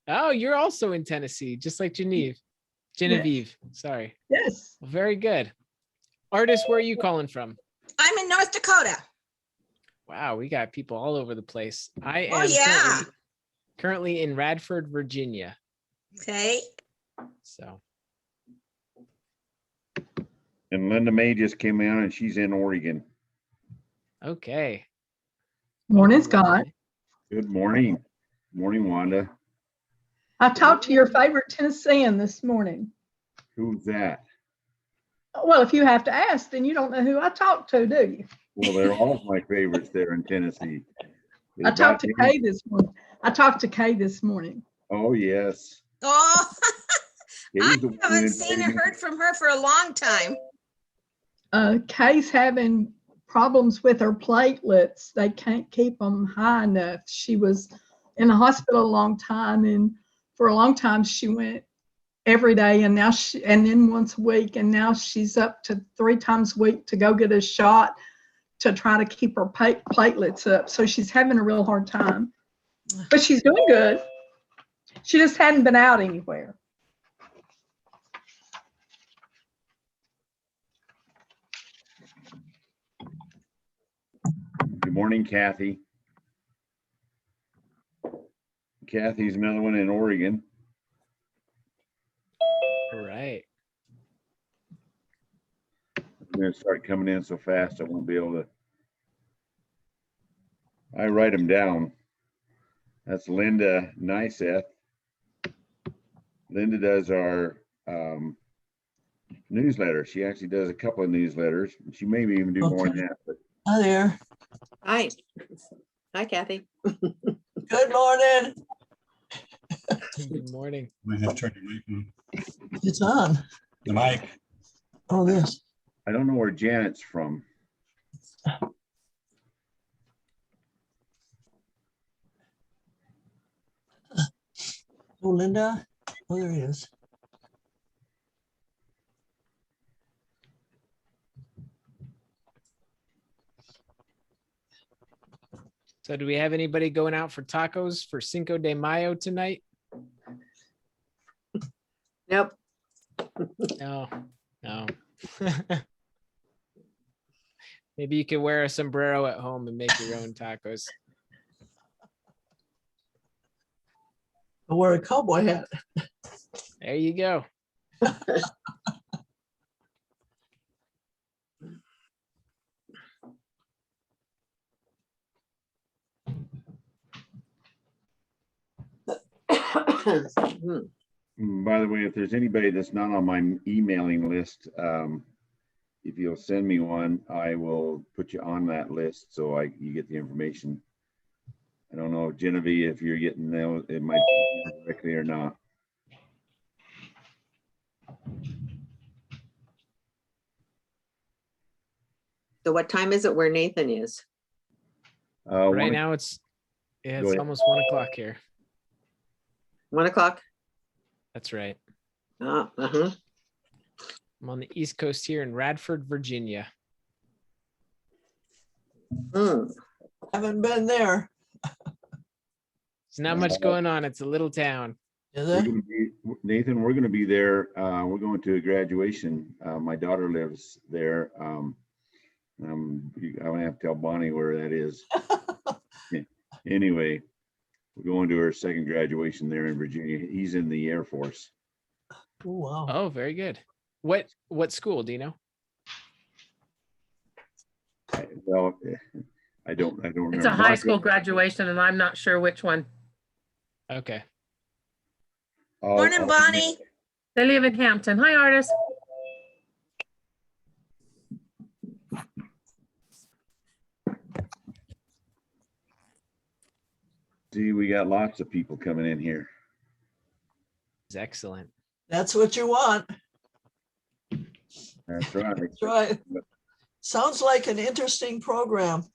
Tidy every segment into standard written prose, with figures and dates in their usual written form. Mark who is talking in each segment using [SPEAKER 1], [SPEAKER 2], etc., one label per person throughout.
[SPEAKER 1] Oh, you're also in Tennessee, just like Genevieve. Sorry.
[SPEAKER 2] Yes.
[SPEAKER 1] Well, very good. Artist, where are you calling from?
[SPEAKER 3] I'm in North Dakota.
[SPEAKER 1] Wow, we got people all over the place. I am
[SPEAKER 3] Oh, yeah.
[SPEAKER 1] currently in Radford, Virginia.
[SPEAKER 3] Okay.
[SPEAKER 1] So.
[SPEAKER 4] And Linda May just came in and she's in Oregon.
[SPEAKER 1] Okay.
[SPEAKER 2] Morning, Scott.
[SPEAKER 4] Good morning. Morning, Wanda.
[SPEAKER 2] I talked to your favorite Tennessean this morning.
[SPEAKER 4] Who's that?
[SPEAKER 2] Well, if you have to ask, then you don't know who I talked to, do you?
[SPEAKER 4] Well, they're all my favorites there in Tennessee.
[SPEAKER 2] I talked to Kay this morning.
[SPEAKER 4] Oh, yes.
[SPEAKER 3] Oh, I
[SPEAKER 4] Kay's the one
[SPEAKER 3] haven't
[SPEAKER 4] that
[SPEAKER 3] seen or
[SPEAKER 4] invited me.
[SPEAKER 3] heard from her for a long time.
[SPEAKER 2] Kay's having problems with her platelets. They can't keep them high enough. She was in the hospital a long time, and for a long time she went every day, and then once a week, and now she's up to 3 times a week to go get a shot to try to keep her platelets up. So she's having a real hard time, but she's doing good. She just hadn't been out anywhere.
[SPEAKER 4] Good morning, Kathy. Kathy's another one in Oregon.
[SPEAKER 1] All right.
[SPEAKER 4] I'm going to start coming in so fast I won't be able to. I write them down. That's Linda Nyseth. Linda does our newsletter. She actually does a couple of newsletters. She may even do more than that. But
[SPEAKER 5] Hi there.
[SPEAKER 6] Hi. Hi, Kathy.
[SPEAKER 5] Good morning.
[SPEAKER 1] Good morning.
[SPEAKER 7] Might have to turn your mic on.
[SPEAKER 5] It's on.
[SPEAKER 7] The mic.
[SPEAKER 5] Oh, this.
[SPEAKER 4] I don't know where Janet's from.
[SPEAKER 5] Oh, Linda. Oh, there he is.
[SPEAKER 1] So do we have anybody going out for tacos for Cinco de Mayo tonight?
[SPEAKER 6] Nope.
[SPEAKER 1] No. Maybe you could wear a sombrero at home and make your own tacos.
[SPEAKER 5] I'll wear a cowboy hat.
[SPEAKER 1] There you go.
[SPEAKER 4] By the way, if there's anybody that's not on my emailing list, if you'll send me one, I will put you on that list so you get the information. I don't know, Genevieve, if you're getting those, it might be directly or not.
[SPEAKER 6] So what time is it where Nathan is?
[SPEAKER 1] Right now it's almost 1 o'clock here.
[SPEAKER 6] 1 o'clock?
[SPEAKER 1] That's right.
[SPEAKER 6] Uh-huh.
[SPEAKER 1] I'm on the East Coast here in Radford, Virginia.
[SPEAKER 5] Haven't been there.
[SPEAKER 1] There's not much going on. It's a little town.
[SPEAKER 5] Is it?
[SPEAKER 4] Nathan, we're going to be there. We're going to a graduation. My daughter lives there. I'm gonna have to tell Bonnie where that is. Anyway, we're going to her second graduation there in Virginia. He's in the Air Force.
[SPEAKER 5] Oh, wow.
[SPEAKER 1] Oh, very good. What school do you know?
[SPEAKER 4] Well, I don't remember.
[SPEAKER 8] It's a high school graduation, and I'm not sure which one.
[SPEAKER 1] Okay.
[SPEAKER 3] Morning, Bonnie.
[SPEAKER 8] They live in Hampton. Hi, artist.
[SPEAKER 4] See, we got lots of people coming in here.
[SPEAKER 1] It's excellent.
[SPEAKER 5] That's what you want.
[SPEAKER 4] That's right.
[SPEAKER 5] That's right. Sounds like an interesting program.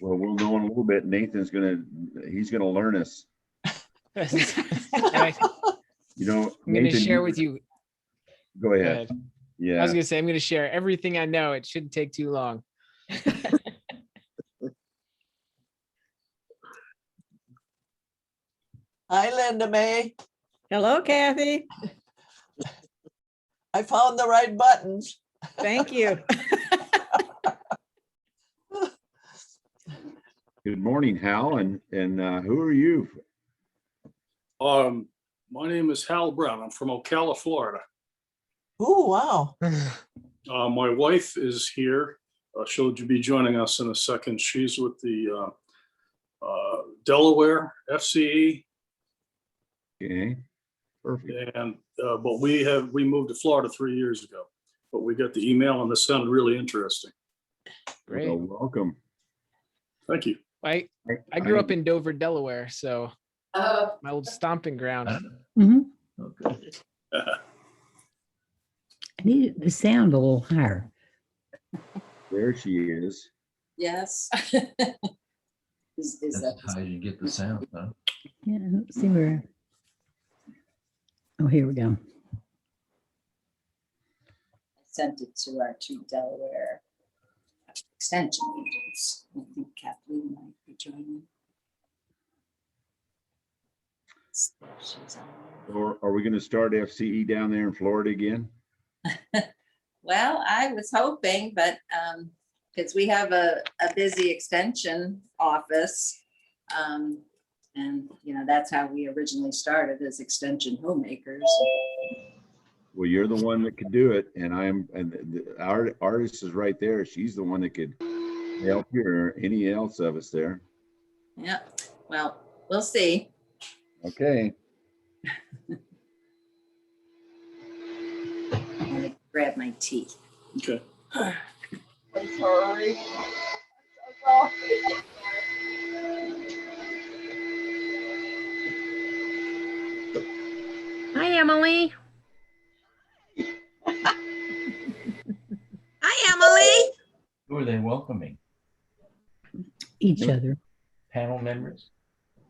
[SPEAKER 4] Well, we'll know in a little bit. Nathan's he's gonna learn us.
[SPEAKER 1] I'm
[SPEAKER 4] Nathan,
[SPEAKER 1] going to share with you.
[SPEAKER 4] Go ahead. Yeah.
[SPEAKER 1] I was going to say, I'm going to share everything I know. It shouldn't take too long.
[SPEAKER 5] Hi, Linda May.
[SPEAKER 9] Hello, Kathy.
[SPEAKER 5] I found the right buttons.
[SPEAKER 9] Thank you.
[SPEAKER 4] Good morning, Hal, and who are you?
[SPEAKER 10] My name is Hal Brown. I'm from Ocala, Florida.
[SPEAKER 5] Oh, wow.
[SPEAKER 10] My wife is here. She'll be joining us in a second. She's with the Delaware FCE.
[SPEAKER 4] Okay, perfect.
[SPEAKER 10] And but we moved to Florida 3 years ago. But we got the email and this sounded really interesting.
[SPEAKER 1] Great.
[SPEAKER 4] Well, welcome.
[SPEAKER 10] Thank you.
[SPEAKER 1] I grew up in Dover, Delaware, so my old stomping ground.
[SPEAKER 11] Mhm.
[SPEAKER 7] Okay.
[SPEAKER 11] I need the sound a little higher.
[SPEAKER 4] There she is.
[SPEAKER 9] Yes. Is
[SPEAKER 7] That's how you get the sound, huh?
[SPEAKER 11] Yeah, let's see where. Oh, here we go.
[SPEAKER 9] sent it to our two Delaware extension agents. I think Kathleen might be joining. So she's on there.
[SPEAKER 4] Or are we going to start FCE down there in Florida again?
[SPEAKER 9] Well, I was hoping, but because we have a busy extension office. And, you know, that's how we originally started as extension homemakers.
[SPEAKER 4] Well, you're the one that could do it, and our artist is right there. She's the one that could help you or any else of us there.
[SPEAKER 9] Yeah, well, we'll see.
[SPEAKER 4] Okay.
[SPEAKER 9] I'm gonna grab my tea.
[SPEAKER 10] Okay.
[SPEAKER 2] I'm sorry. I'm so
[SPEAKER 8] Hi, Emily.
[SPEAKER 3] Hi, Emily.
[SPEAKER 7] Who are they welcoming?
[SPEAKER 11] Each other.
[SPEAKER 7] Panel members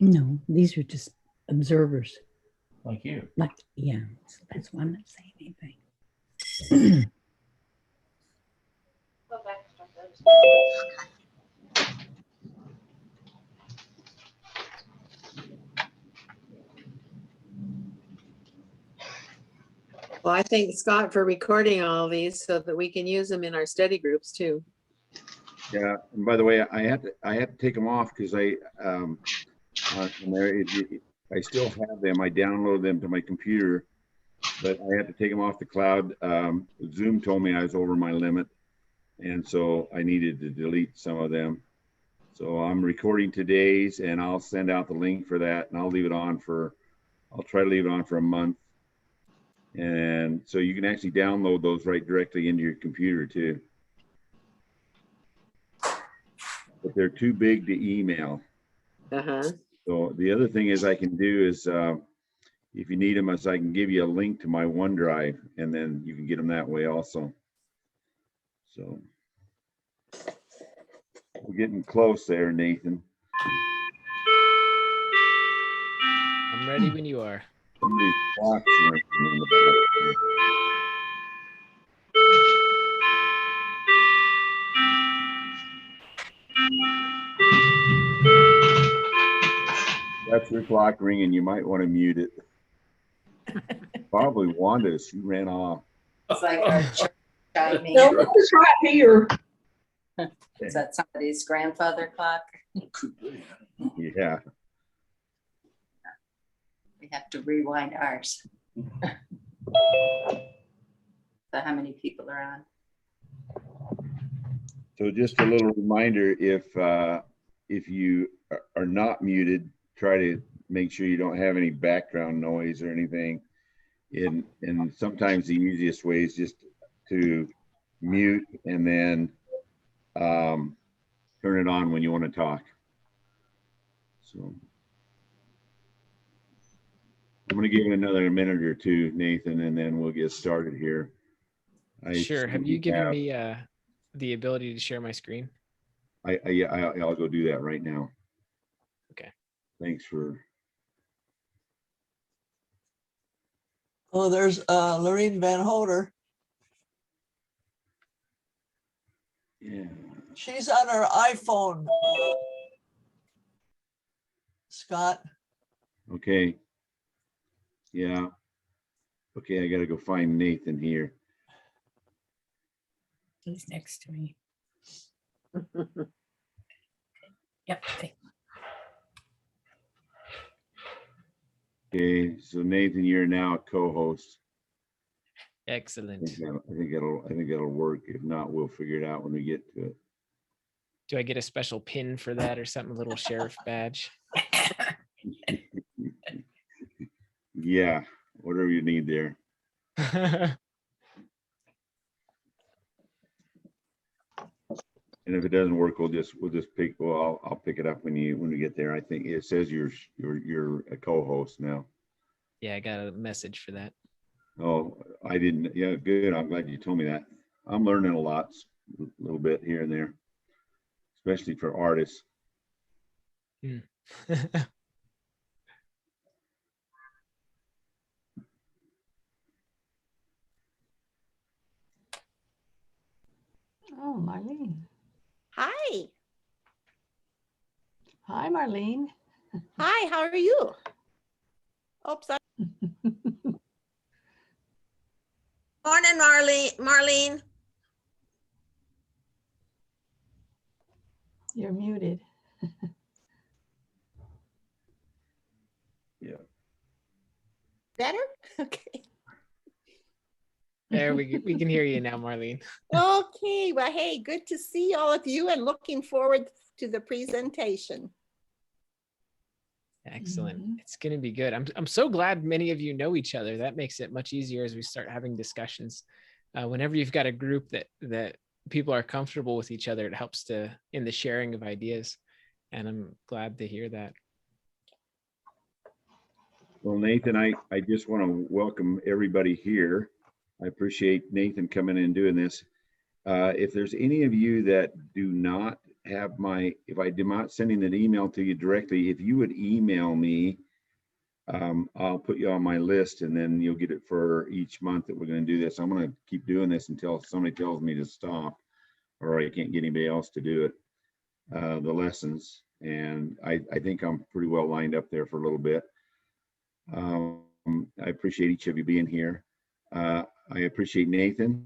[SPEAKER 11] No, these are just observers.
[SPEAKER 7] like you?
[SPEAKER 11] Like, yeah, so that's why I'm not saying anything.
[SPEAKER 6] Well, I thank Scott for recording all these so that we can use them in our study groups too.
[SPEAKER 4] Yeah. And by the way, I had to take them off because I still have them. I downloaded them to my computer, but I had to take them off the cloud. Zoom told me I was over my limit, and so I needed to delete some of them. So I'm recording today's, and I'll send out the link for that, and I'll try to leave it on for a month. And so you can actually download those right directly into your computer too. But they're too big to email.
[SPEAKER 6] Uh-huh.
[SPEAKER 4] So the other thing is I can do is, if you need them, I can give you a link to my OneDrive, and then you can get them that way also. So we're getting close there, Nathan.
[SPEAKER 1] I'm ready when you are.
[SPEAKER 4] Somebody's clock's ringing in the back. That's your clock ringing. You might want to mute it. Probably Wanda. She ran off.
[SPEAKER 9] It's like our church chiming.
[SPEAKER 2] No, it's right here.
[SPEAKER 9] Is that somebody's grandfather clock?
[SPEAKER 10] Could be.
[SPEAKER 4] Yeah.
[SPEAKER 9] We have to rewind ours. So how many people are on?
[SPEAKER 4] So just a little reminder, if you are not muted, try to make sure you don't have any background noise or anything. And sometimes the easiest way is just to mute and then turn it on when you want to talk. So I'm going to give it another minute or two, Nathan, and then we'll get started here.
[SPEAKER 1] Sure. Have you given me the ability to share my screen?
[SPEAKER 4] I'll go do that right now.
[SPEAKER 1] Okay.
[SPEAKER 4] Thanks for.
[SPEAKER 5] Oh, there's Lorene Van Hoder.
[SPEAKER 4] Yeah.
[SPEAKER 5] She's on her iPhone. Scott.
[SPEAKER 4] Okay. Yeah. Okay, I gotta go find Nathan here.
[SPEAKER 12] He's next to me. Yep. Okay.
[SPEAKER 4] Okay, so Nathan, you're now a co-host.
[SPEAKER 1] Excellent.
[SPEAKER 4] I think it'll work. If not, we'll figure it out when we get to it.
[SPEAKER 1] Do I get a special pin for that or something? A little sheriff badge?
[SPEAKER 4] Yeah, whatever you need there. And if it doesn't work, we'll just pick. Well, I'll pick it up when we get there. I think it says you're a co-host now.
[SPEAKER 1] Yeah, I got a message for that.
[SPEAKER 4] Oh, I didn't. Yeah, good. I'm glad you told me that. I'm learning a lot, a little bit here and there, especially for artists.
[SPEAKER 2] Oh, Marlene.
[SPEAKER 13] Hi.
[SPEAKER 2] Hi, Marlene.
[SPEAKER 13] Hi, how are you? Oops.
[SPEAKER 3] Morning, Marlene.
[SPEAKER 2] You're muted.
[SPEAKER 4] Yeah.
[SPEAKER 13] Better? Okay.
[SPEAKER 1] There, we can hear you now, Marlene.
[SPEAKER 13] Okay, well, hey, good to see all of you and looking forward to the presentation.
[SPEAKER 1] Excellent. It's going to be good. I'm so glad many of you know each other. That makes it much easier as we start having discussions. Whenever you've got a group that people are comfortable with each other, it helps in the sharing of ideas. And I'm glad to hear that.
[SPEAKER 4] Well, Nathan, I just want to welcome everybody here. I appreciate Nathan coming in and doing this. If there's any of you that do not have if I do not sending an email to you directly, if you would email me, I'll put you on my list and then you'll get it for each month that we're going to do this. I'm going to keep doing this until somebody tells me to stop or I can't get anybody else to do it, the lessons. And I think I'm pretty well lined up there for a little bit. I appreciate each of you being here. I appreciate Nathan.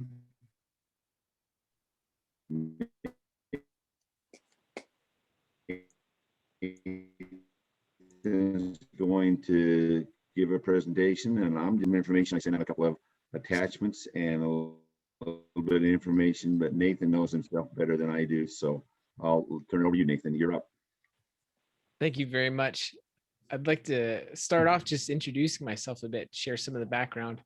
[SPEAKER 4] Is going to give a presentation and I'm giving information. I sent out a couple of attachments and a little bit of information, but Nathan knows himself better than I do. So I'll turn it over to you, Nathan. You're up.
[SPEAKER 1] Thank you very much. I'd like to start off just introducing myself a bit, share some of the background.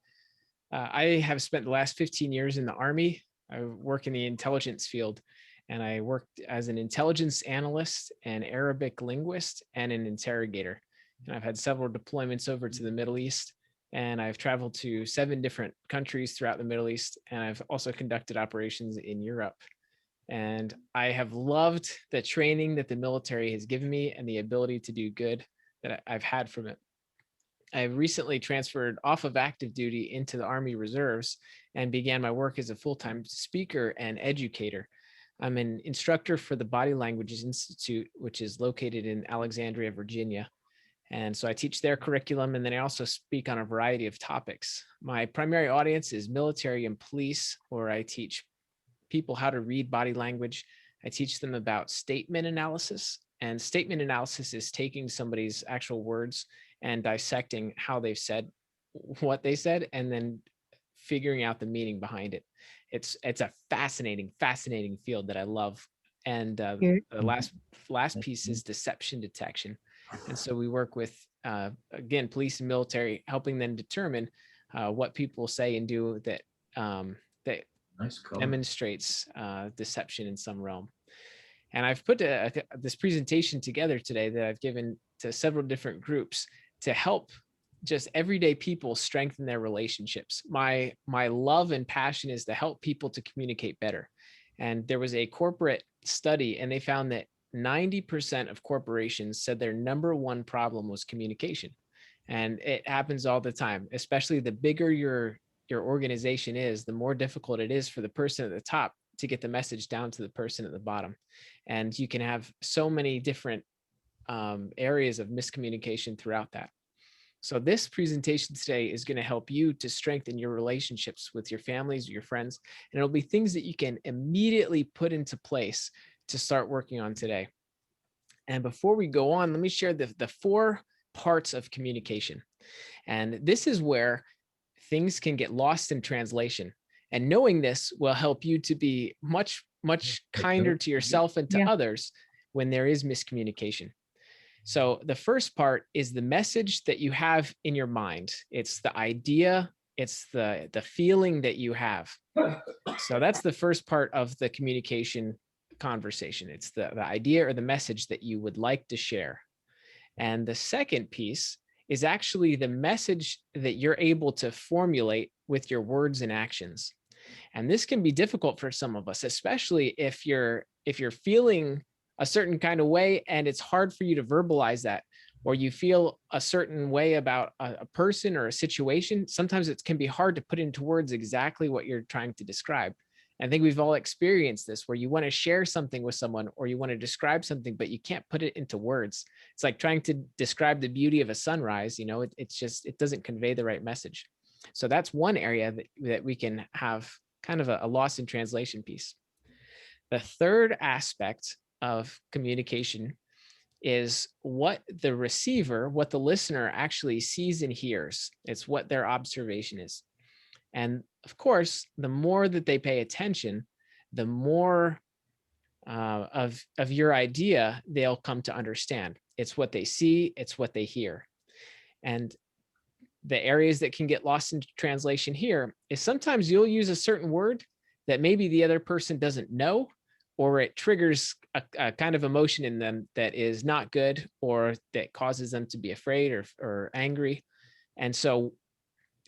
[SPEAKER 1] I have spent the last 15 years in the Army. I work in the intelligence field, and I worked as an intelligence analyst, an Arabic linguist, and an interrogator. And I've had several deployments over to the Middle East, and I've traveled to 7 different countries throughout the Middle East, and I've also conducted operations in Europe. And I have loved the training that the military has given me and the ability to do good that I've had from it. I recently transferred off of active duty into the Army Reserves and began my work as a full-time speaker and educator. I'm an instructor for the Body Languages Institute, which is located in Alexandria, Virginia. And so I teach their curriculum, and then I also speak on a variety of topics. My primary audience is military and police, where I teach people how to read body language. I teach them about statement analysis. And statement analysis is taking somebody's actual words and dissecting how they've said what they said, and then figuring out the meaning behind it. It's a fascinating field that I love. And the last piece is deception detection. And so we work with, again, police and military, helping them determine what people say and do that demonstrates deception in some realm. And I've put this presentation together today that I've given to several different groups to help just everyday people strengthen their relationships. My love and passion is to help people to communicate better. And there was a corporate study, and they found that 90% of corporations said their number one problem was communication. And it happens all the time, especially the bigger your organization is, the more difficult it is for the person at the top to get the message down to the person at the bottom. And you can have so many different areas of miscommunication throughout that. So this presentation today is going to help you to strengthen your relationships with your families, your friends, and it'll be things that you can immediately put into place to start working on today. And before we go on, let me share the 4 parts of communication. And this is where things can get lost in translation. And knowing this will help you to be much kinder to yourself and to others when there is miscommunication. So the first part is the message that you have in your mind. It's the idea, it's the feeling that you have. So that's the first part of the communication conversation. It's the idea or the message that you would like to share. And the second piece is actually the message that you're able to formulate with your words and actions. And this can be difficult for some of us, especially if you're feeling a certain kind of way and it's hard for you to verbalize that, or you feel a certain way about a person or a situation. Sometimes it can be hard to put into words exactly what you're trying to describe. I think we've all experienced this, where you want to share something with someone or you want to describe something, but you can't put it into words. It's like trying to describe the beauty of a sunrise. You know, it doesn't convey the right message. So that's one area that we can have kind of a loss in translation piece. The third aspect of communication is what the receiver, what the listener actually sees and hears. It's what their observation is. And of course, the more that they pay attention, the more of your idea they'll come to understand. It's what they see, it's what they hear. And the areas that can get lost in translation here is sometimes you'll use a certain word that maybe the other person doesn't know, or it triggers a kind of emotion in them that is not good, or that causes them to be afraid or angry. And so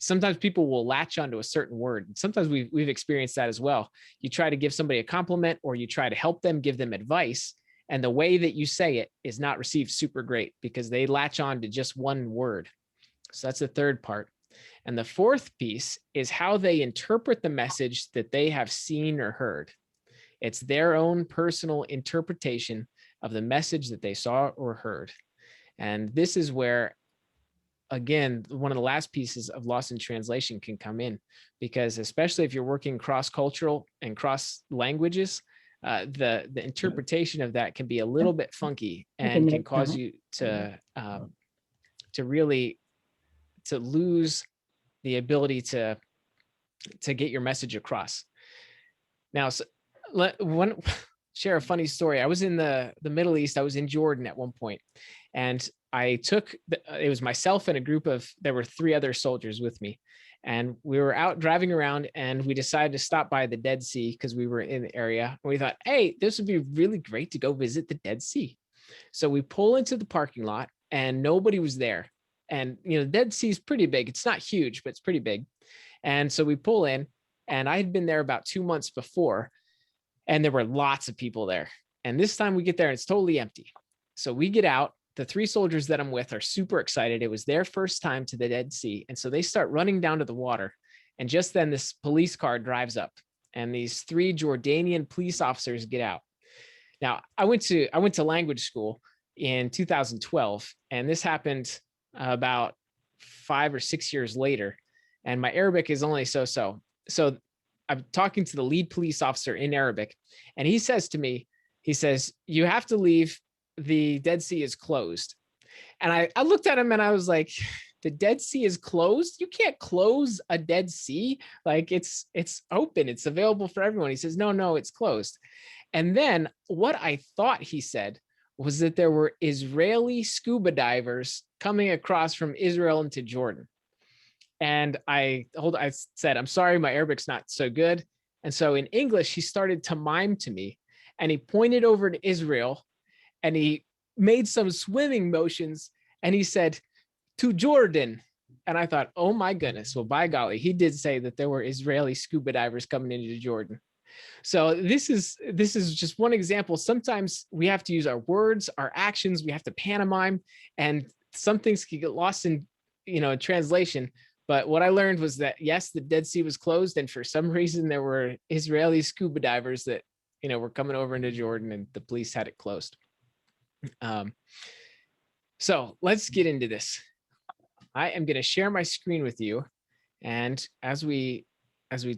[SPEAKER 1] sometimes people will latch onto a certain word. Sometimes we've experienced that as well. You try to give somebody a compliment, or you try to help them, give them advice, and the way that you say it is not received super great because they latch on to just one word. So that's the third part. And the fourth piece is how they interpret the message that they have seen or heard. It's their own personal interpretation of the message that they saw or heard. And this is where, again, one of the last pieces of loss in translation can come in, because especially if you're working cross-cultural and cross languages, the interpretation of that can be a little bit funky and can cause you to really lose the ability to get your message across. Now, share a funny story. I was in the Middle East. I was in Jordan at one point, and it was myself and there were 3 other soldiers with me. And we were out driving around, and we decided to stop by the Dead Sea because we were in the area. And we thought, hey, this would be really great to go visit the Dead Sea. So we pull into the parking lot and nobody was there. And, you know, the Dead Sea is pretty big. It's not huge, but it's pretty big. And so we pull in, and I had been there about 2 months before, and there were lots of people there. And this time we get there and it's totally empty. So we get out. The 3 soldiers that I'm with are super excited. It was their first time to the Dead Sea. And so they start running down to the water. And just then this police car drives up, and these 3 Jordanian police officers get out. Now, I went to language school in 2012, and this happened about 5 or 6 years later. And my Arabic is only so-so. So I'm talking to the lead police officer in Arabic, and he says to me, he says, you have to leave. The Dead Sea is closed. And I looked at him and I was like, the Dead Sea is closed? You can't close a Dead Sea. Like it's open. It's available for everyone. He says, no, it's closed. And then what I thought he said was that there were Israeli scuba divers coming across from Israel into Jordan. And I said, I'm sorry, my Arabic's not so good. And so in English, he started to mime to me, and he pointed over to Israel, and he made some swimming motions, and he said, to Jordan. And I thought, oh my goodness, well, by golly, he did say that there were Israeli scuba divers coming into Jordan. So this is just one example. Sometimes we have to use our words, our actions, we have to pantomime, and some things can get lost in, translation. But what I learned was that, yes, the Dead Sea was closed, and for some reason there were Israeli scuba divers that, were coming over into Jordan, and the police had it closed. So let's get into this. I am going to share my screen with you. And as we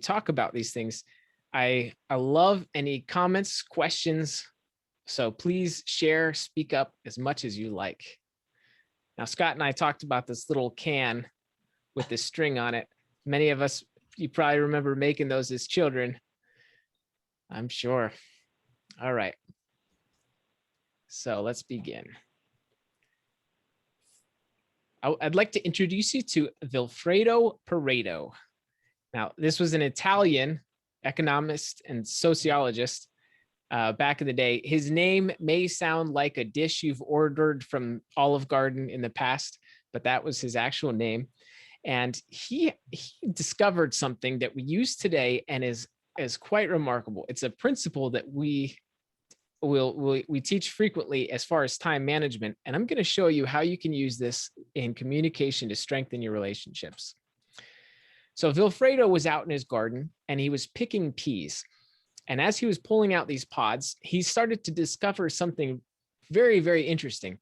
[SPEAKER 1] talk about these things, I love any comments, questions. So please share, speak up as much as you like. Now, Scott and I talked about this little can with this string on it. Many of us, you probably remember making those as children, I'm sure. All right. So let's begin. I'd like to introduce you to Vilfredo Pareto. Now, this was an Italian economist and sociologist back in the day. His name may sound like a dish you've ordered from Olive Garden in the past, but that was his actual name. And he discovered something that we use today and is quite remarkable. It's a principle that we teach frequently as far as time management. And I'm going to show you how you can use this in communication to strengthen your relationships. So Vilfredo was out in his garden and he was picking peas. And as he was pulling out these pods, he started to discover something very, very interesting.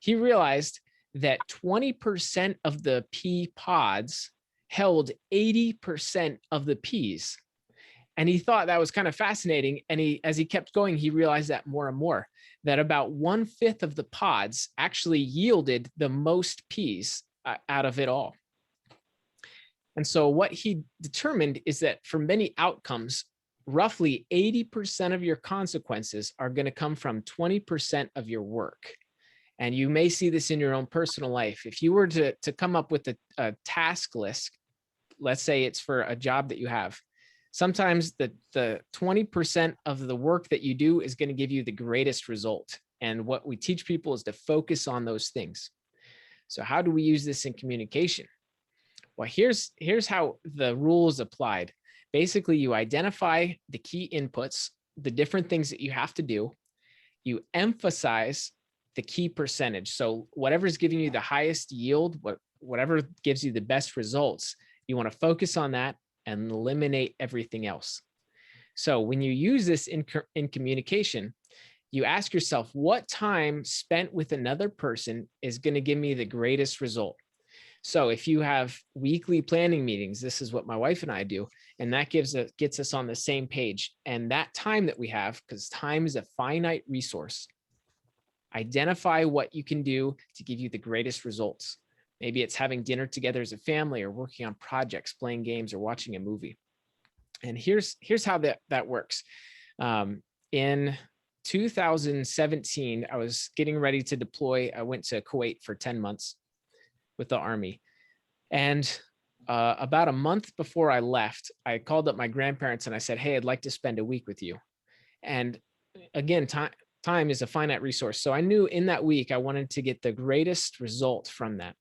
[SPEAKER 1] He realized that 20% of the pea pods held 80% of the peas. And he thought that was kind of fascinating. And as he kept going, he realized that more and more, that about 1/5 of the pods actually yielded the most peas out of it all. And so what he determined is that for many outcomes, roughly 80% of your consequences are going to come from 20% of your work. And you may see this in your own personal life. If you were to come up with a task list, let's say it's for a job that you have, sometimes the 20% of the work that you do is going to give you the greatest result. And what we teach people is to focus on those things. So how do we use this in communication? Well, here's how the rule is applied. Basically, you identify the key inputs, the different things that you have to do. You emphasize the key percentage. So whatever's giving you the highest yield, whatever gives you the best results, you want to focus on that and eliminate everything else. So when you use this in communication, you ask yourself, what time spent with another person is going to give me the greatest result? So if you have weekly planning meetings, this is what my wife and I do, and that gets us on the same page. And that time that we have, because time is a finite resource, identify what you can do to give you the greatest results. Maybe it's having dinner together as a family, or working on projects, playing games, or watching a movie. And here's how that works. In 2017, I was getting ready to deploy. I went to Kuwait for 10 months with the Army. And about a month before I left, I called up my grandparents and I said, hey, I'd like to spend a week with you. And again, time is a finite resource. So I knew in that week, I wanted to get the greatest result from that.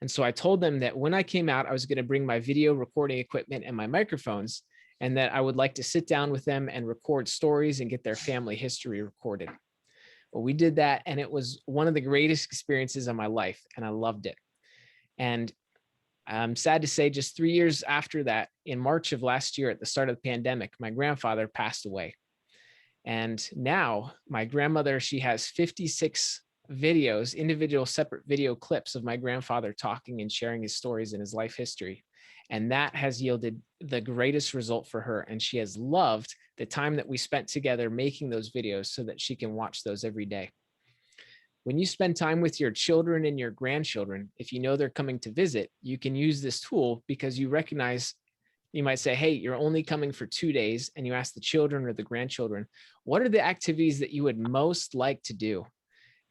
[SPEAKER 1] And so I told them that when I came out, I was going to bring my video recording equipment and my microphones, and that I would like to sit down with them and record stories and get their family history recorded. Well, we did that, and it was one of the greatest experiences of my life, and I loved it. And I'm sad to say, just 3 years after that, in March of last year, at the start of the pandemic, my grandfather passed away. And now my grandmother, she has 56 videos, individual separate video clips of my grandfather talking and sharing his stories and his life history. And that has yielded the greatest result for her. And she has loved the time that we spent together making those videos so that she can watch those every day. When you spend time with your children and your grandchildren, if you know they're coming to visit, you can use this tool because you recognize, you might say, hey, you're only coming for 2 days, and you ask the children or the grandchildren, what are the activities that you would most like to do?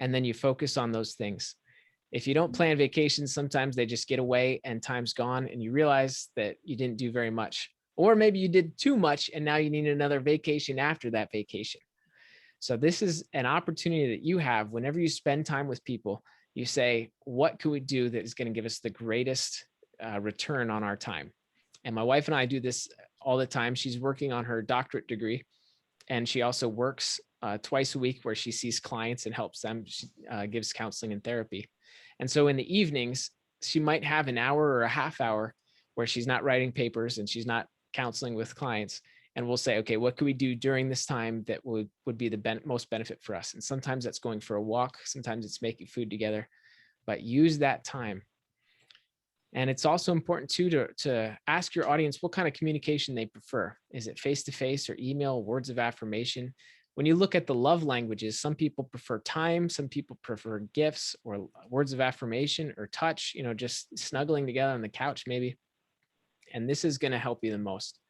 [SPEAKER 1] And then you focus on those things. If you don't plan vacations, sometimes they just get away and time's gone and you realize that you didn't do very much. Or maybe you did too much and now you need another vacation after that vacation. So this is an opportunity that you have whenever you spend time with people. You say, what could we do that is going to give us the greatest return on our time? And my wife and I do this all the time. She's working on her doctorate degree, and she also works twice a week where she sees clients and helps them. She gives counseling and therapy. And so in the evenings, she might have an hour or a half hour where she's not writing papers and she's not counseling with clients. And we'll say, okay, what could we do during this time that would be the most benefit for us? And sometimes that's going for a walk. Sometimes it's making food together, but use that time. And it's also important too to ask your audience what kind of communication they prefer. Is it face-to-face or email, words of affirmation? When you look at the love languages, some people prefer time, some people prefer gifts or words of affirmation or touch, just snuggling together on the couch maybe. And this is going to help you the most.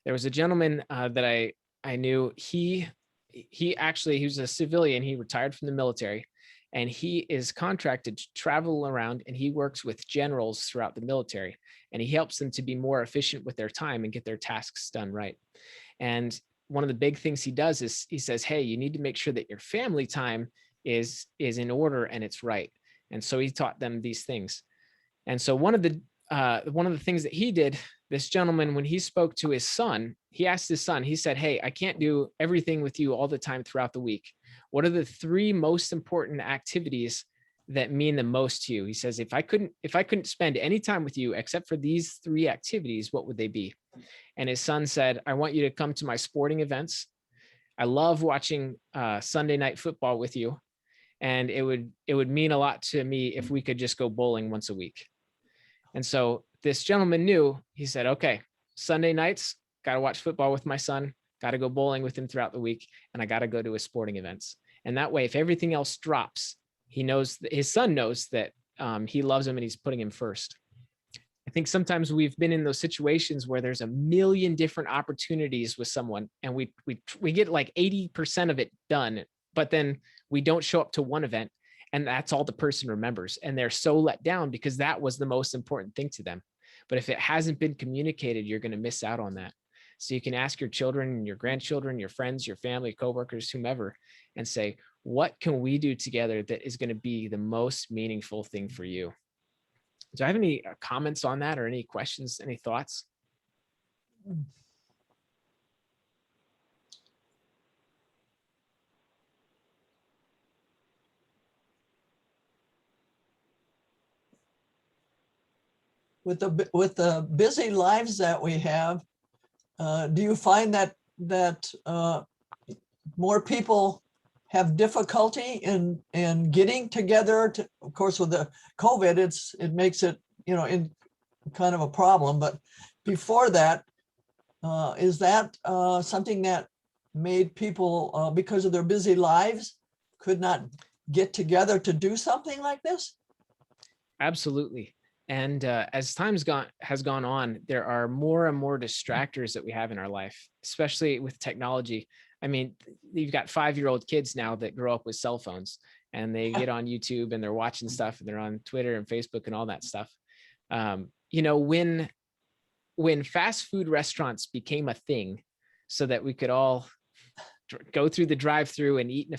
[SPEAKER 1] There was a gentleman that I knew. He was a civilian. He retired from the military, and he is contracted to travel around, and he works with generals throughout the military, and he helps them to be more efficient with their time and get their tasks done right. And one of the big things he does is he says, hey, you need to make sure that your family time is in order and it's right. And so he taught them these things. And so one of the things that he did, this gentleman, when he spoke to his son, he asked his son, he said, hey, I can't do everything with you all the time throughout the week. What are the 3 most important activities that mean the most to you? He says, if I couldn't spend any time with you except for these 3 activities, what would they be? And his son said, I want you to come to my sporting events. I love watching Sunday night football with you. And it would mean a lot to me if we could just go bowling once a week. And so this gentleman knew, he said, okay, Sunday nights, got to watch football with my son, got to go bowling with him throughout the week, and I got to go to his sporting events. And that way, if everything else drops, he knows, his son knows that he loves him and he's putting him first. I think sometimes we've been in those situations where there's a million different opportunities with someone, and we get like 80% of it done, but then we don't show up to one event, and that's all the person remembers. And they're so let down because that was the most important thing to them. But if it hasn't been communicated, you're going to miss out on that. So you can ask your children, your grandchildren, your friends, your family, coworkers, whomever, and say, what can we do together that is going to be the most meaningful thing for you? Do I have any comments on that or any questions, any thoughts?
[SPEAKER 5] With the busy lives that we have, do you find that more people have difficulty in getting together? Of course, with the COVID, it makes it in kind of a problem. But before that, is that something that made people, because of their busy lives, could not get together to do something like this?
[SPEAKER 1] Absolutely. And as time's has gone on, there are more and more distractors that we have in our life, especially with technology. I mean, you've got 5-year-old kids now that grow up with cell phones, and they get on YouTube and they're watching stuff, and they're on Twitter and Facebook and all that stuff. When fast food restaurants became a thing so that we could all go through the drive-through and eat in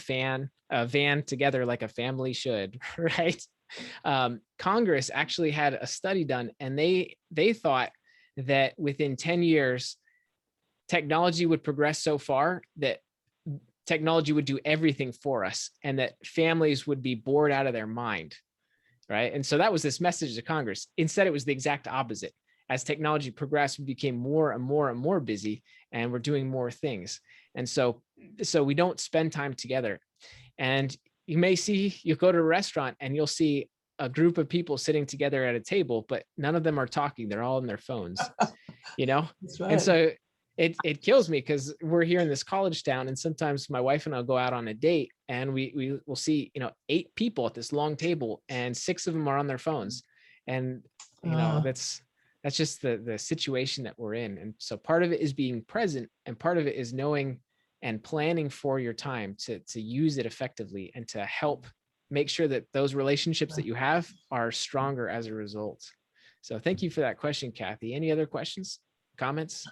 [SPEAKER 1] a van together like a family should, right? Congress actually had a study done, and they thought that within 10 years, technology would progress so far that technology would do everything for us, and that families would be bored out of their mind, right? And so that was this message to Congress. Instead, it was the exact opposite. As technology progressed, we became more and more and more busy, and we're doing more things. And so we don't spend time together. And you'll go to a restaurant and you'll see a group of people sitting together at a table, but none of them are talking. They're all on their phones,
[SPEAKER 5] That's right.
[SPEAKER 1] And so it kills me, because we're here in this college town, and sometimes my wife and I'll go out on a date, and we will see, 8 people at this long table, and 6 of them are on their phones. And, that's just the situation that we're in. And so part of it is being present, and part of it is knowing and planning for your time to use it effectively, and to help make sure that those relationships that you have are stronger as a result. So thank you for that question, Kathy. Any other questions, comments?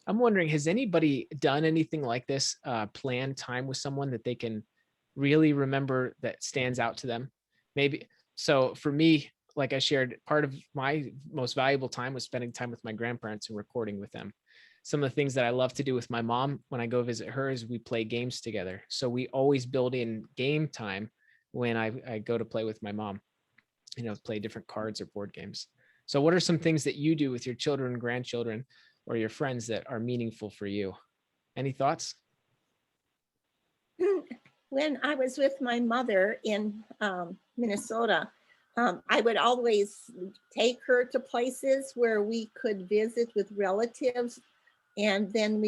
[SPEAKER 1] I'm wondering, has anybody done anything like this, planned time with someone that they can really remember that stands out to them? Maybe. So for me, like I shared, part of my most valuable time was spending time with my grandparents and recording with them. Some of the things that I love to do with my mom when I go visit her is we play games together. So we always build in game time when I go to play with my mom, play different cards or board games. So what are some things that you do with your children, grandchildren, or your friends that are meaningful for you? Any thoughts?
[SPEAKER 13] when I was with my mother in Minnesota, I would always take her to places where we could visit with relatives. And then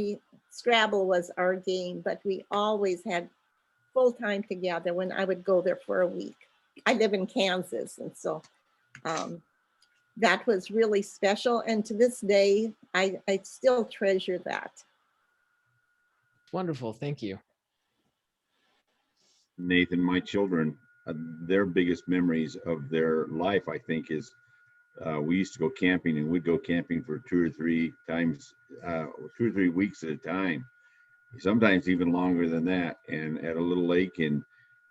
[SPEAKER 13] Scrabble was our game, but we always had full time together when I would go there for a week. I live in Kansas, and so that was really special. And to this day, I still treasure that.
[SPEAKER 1] Wonderful. Thank you.
[SPEAKER 4] Nathan, my children, their biggest memories of their life, I think, is we used to go camping, and we'd go camping for 2 or 3 times, 2 or 3 weeks at a time, sometimes even longer than that, and at a little lake. And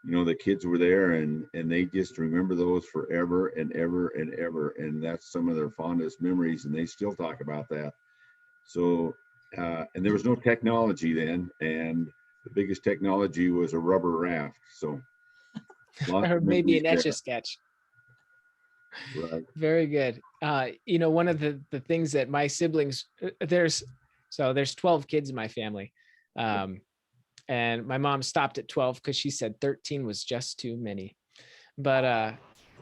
[SPEAKER 4] you know, the kids were there, and they just remember those forever and ever and ever, and that's some of their fondest memories, and they still talk about that. So and there was no technology then, and the biggest technology was a rubber raft. So
[SPEAKER 1] Or maybe an Etch-a-Sketch.
[SPEAKER 4] Right.
[SPEAKER 1] Very good. You know, one of the things that my siblings, there's 12 kids in my family. And my mom stopped at 12 because she said 13 was just too many. But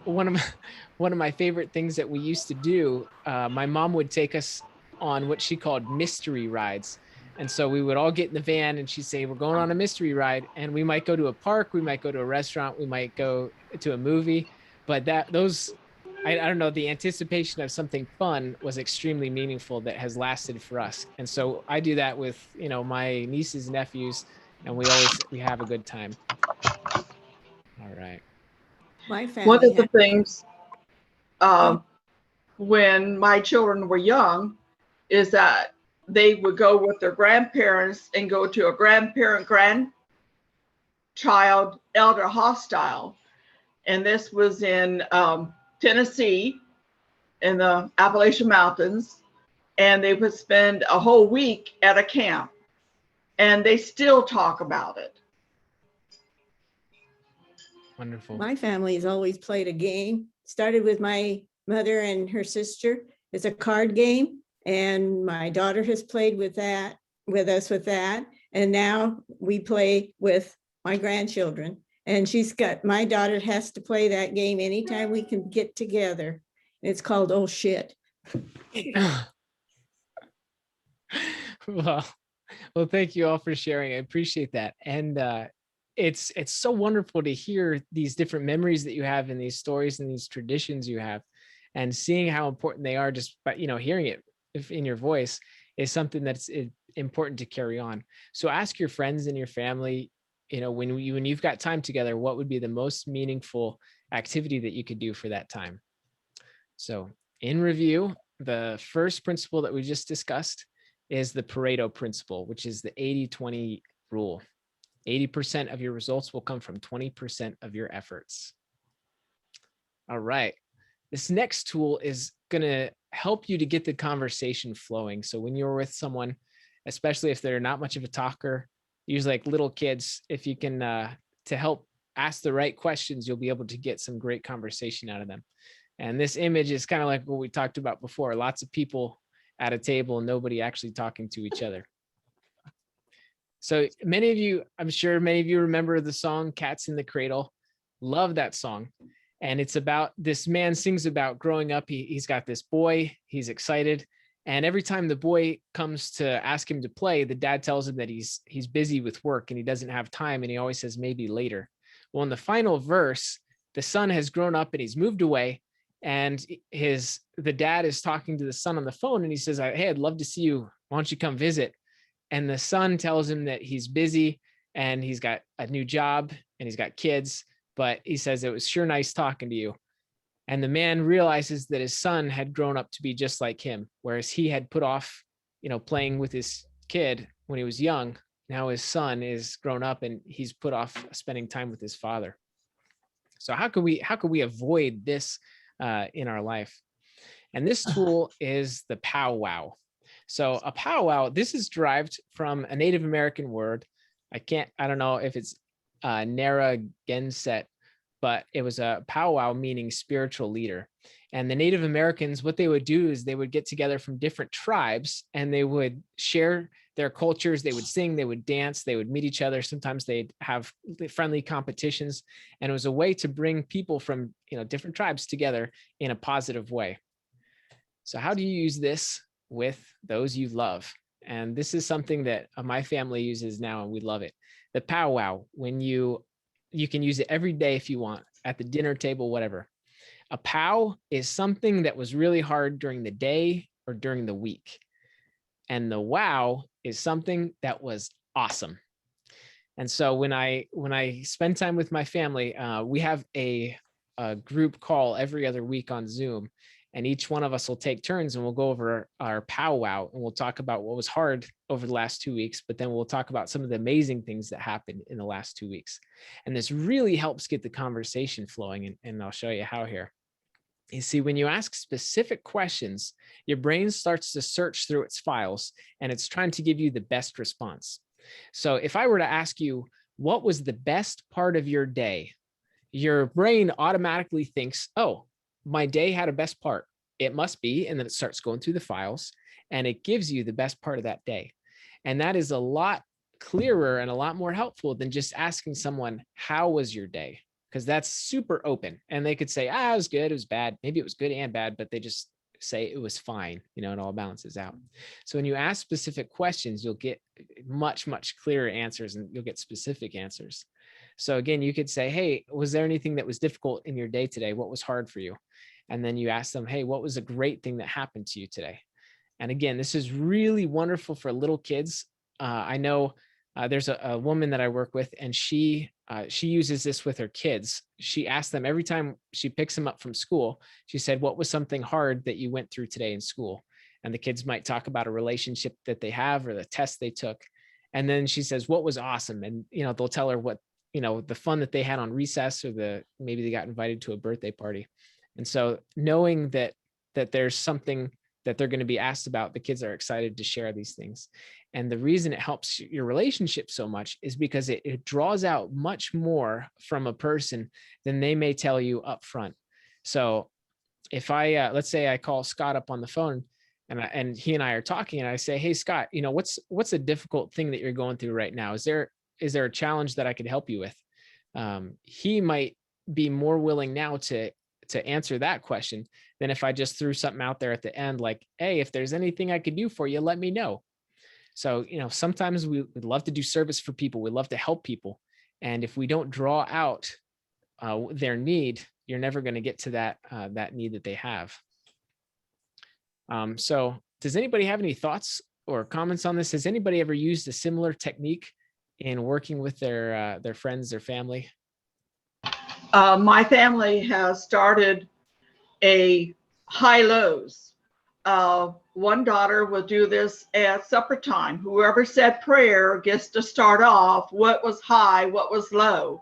[SPEAKER 1] one of my favorite things that we used to do, my mom would take us on what she called mystery rides. And so we would all get in the van, and she'd say, we're going on a mystery ride. And we might go to a park, we might go to a restaurant, we might go to a movie. But I don't know, the anticipation of something fun was extremely meaningful that has lasted for us. And so I do that with, you know, my nieces and nephews, and we have a good time. All right.
[SPEAKER 13] My family.
[SPEAKER 2] One of the things when my children were young is that they would go with their grandparents and go to a grandchild elder hostile. And this was in Tennessee, in the Appalachian Mountains. And they would spend a whole week at a camp, and they still talk about it.
[SPEAKER 1] Wonderful.
[SPEAKER 14] My family has always played a game. Started with my mother and her sister. It's a card game, and my daughter has played with us with that. And now we play with my grandchildren. And my daughter has to play that game anytime we can get together. It's called Oh Shit.
[SPEAKER 1] Well, thank you all for sharing. I appreciate that. And it's so wonderful to hear these different memories that you have, and these stories and these traditions you have, and seeing how important they are. Just by, you know, hearing it in your voice is something that's important to carry on. So ask your friends and your family, you know, when you've got time together, what would be the most meaningful activity that you could do for that time? So in review, the first principle that we just discussed is the Pareto Principle, which is the 80-20 rule. 80% of your results will come from 20% of your efforts. All right. This next tool is going to help you to get the conversation flowing. So when you're with someone, especially if they're not much of a talker, usually like little kids, if you can, to help ask the right questions, you'll be able to get some great conversation out of them. And this image is kind of like what we talked about before. Lots of people at a table and nobody actually talking to each other. So many of you, I'm sure many of you remember the song Cats in the Cradle. Love that song. And it's about, this man sings about growing up. He's got this boy, he's excited. And every time the boy comes to ask him to play, the dad tells him that he's busy with work and he doesn't have time. And he always says, maybe later. Well, in the final verse, the son has grown up and he's moved away. And the dad is talking to the son on the phone, and he says, hey, I'd love to see you. Why don't you come visit? And the son tells him that he's busy and he's got a new job and he's got kids, but he says, it was sure nice talking to you. And the man realizes that his son had grown up to be just like him, whereas he had put off, you know, playing with his kid when he was young. Now his son is grown up and he's put off spending time with his father. So how could we avoid this in our life? And this tool is the powwow. So a powwow, this is derived from a Native American word. I don't know if it's Narragansett but it was a powwow, meaning spiritual leader. And the Native Americans, what they would do is they would get together from different tribes and they would share their cultures. They would sing, they would dance, they would meet each other. Sometimes they'd have friendly competitions. And it was a way to bring people from, different tribes together in a positive way. So how do you use this with those you love? And this is something that my family uses now, and we love it. The powwow, when you can use it every day if you want, at the dinner table, whatever. A pow is something that was really hard during the day or during the week. And the wow is something that was awesome. And so when I spend time with my family, we have a group call every other week on Zoom. And each one of us will take turns and we'll go over our powwow and we'll talk about what was hard over the last 2 weeks, but then we'll talk about some of the amazing things that happened in the last 2 weeks. And this really helps get the conversation flowing. And I'll show you how here. You see, when you ask specific questions, your brain starts to search through its files and it's trying to give you the best response. So if I were to ask you, what was the best part of your day? Your brain automatically thinks, oh, my day had a best part. It must be. And then it starts going through the files and it gives you the best part of that day. And that is a lot clearer and a lot more helpful than just asking someone, how was your day? Because that's super open. And they could say, it was good, it was bad. Maybe it was good and bad, but they just say it was fine. It all balances out. So when you ask specific questions, you'll get much, much clearer answers and you'll get specific answers. So again, you could say, hey, was there anything that was difficult in your day today? What was hard for you? And then you ask them, hey, what was a great thing that happened to you today? And again, this is really wonderful for little kids. I know there's a woman that I work with, and she uses this with her kids. She asks them every time she picks them up from school, she said, what was something hard that you went through today in school? And the kids might talk about a relationship that they have or the test they took. And then she says, what was awesome? And, they'll tell her what, the fun that they had on recess, or maybe they got invited to a birthday party. And so knowing that there's something that they're going to be asked about, the kids are excited to share these things. And the reason it helps your relationship so much is because it draws out much more from a person than they may tell you up front. So if I, let's say I call Scott up on the phone and he and I are talking, and I say, hey, Scott, what's a difficult thing that you're going through right now? Is there a challenge that I could help you with? He might be more willing now to answer that question than if I just threw something out there at the end, like, hey, if there's anything I could do for you, let me know. So, sometimes we would love to do service for people. We love to help people. And if we don't draw out their need, you're never going to get to that need that they have. So does anybody have any thoughts or comments on this? Has anybody ever used a similar technique in working with their friends, their family?
[SPEAKER 15] My family has started a high-lows. One daughter will do this at supper time. Whoever said prayer gets to start off what was high, what was low.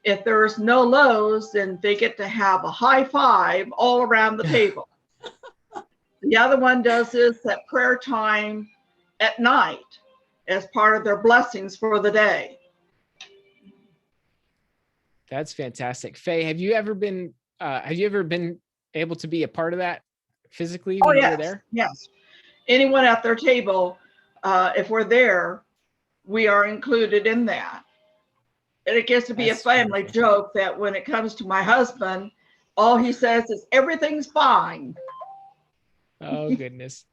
[SPEAKER 15] If there's no lows, then they get to have a high five all around the table. The other one does this at prayer time at night as part of their blessings for the day.
[SPEAKER 1] That's fantastic. Faye, have you ever been able to be a part of that physically when you were there?
[SPEAKER 15] Yes. Anyone at their table, if we're there, we are included in that. And it gets to be a family joke that when it comes to my husband, all he says is everything's fine.
[SPEAKER 1] Oh, goodness.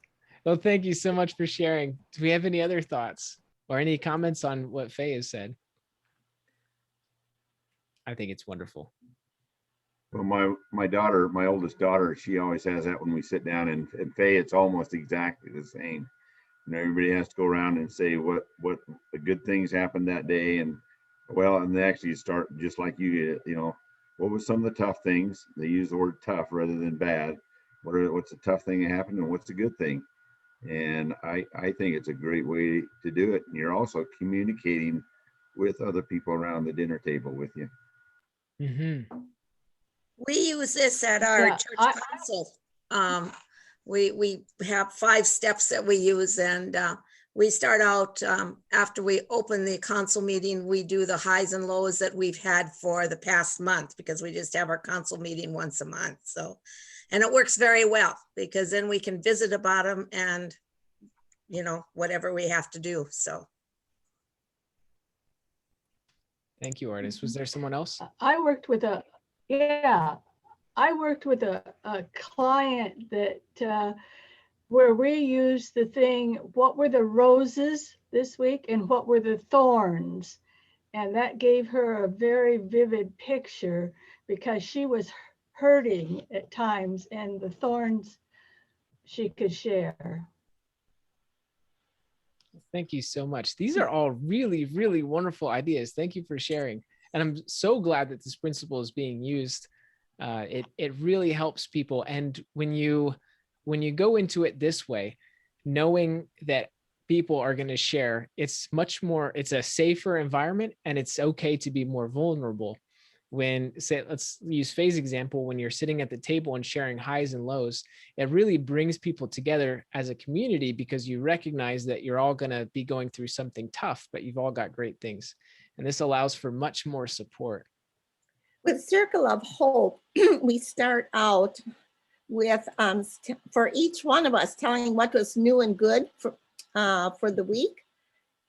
[SPEAKER 1] Well, thank you so much for sharing. Do we have any other thoughts or any comments on what Faye has said? I think it's wonderful.
[SPEAKER 4] Well, my daughter, my oldest daughter, she always has that when we sit down, and Faye, it's almost exactly the same. Everybody has to go around and say what the good things happened that day, and they actually start just like you did. What was some of the tough things? They use the word tough rather than bad. What's a tough thing that happened, and what's a good thing? And I think it's a great way to do it. And you're also communicating with other people around the dinner table with you.
[SPEAKER 1] Mm-hmm.
[SPEAKER 3] We use this at our church council. We have 5 steps that we use, and we start out, after we open the council meeting, we do the highs and lows that we've had for the past month, because we just have our council meeting once a month. So, and it works very well, because then we can visit about them and, you know, whatever we have to do. So.
[SPEAKER 1] Thank you, Artis. Was there someone else?
[SPEAKER 2] I worked with a client that where we used the thing, what were the roses this week and what were the thorns? And that gave her a very vivid picture, because she was hurting at times, and the thorns she could share.
[SPEAKER 1] Thank you so much. These are all really, really wonderful ideas. Thank you for sharing. And I'm so glad that this principle is being used. It really helps people. And when you go into it this way, knowing that people are going to share, it's a safer environment, and it's okay to be more vulnerable. When, say, let's use Faye's example, when you're sitting at the table and sharing highs and lows, it really brings people together as a community, because you recognize that you're all going to be going through something tough, but you've all got great things. And this allows for much more support.
[SPEAKER 13] With Circle of Hope, we start out with, for each one of us, telling what was new and good for the week.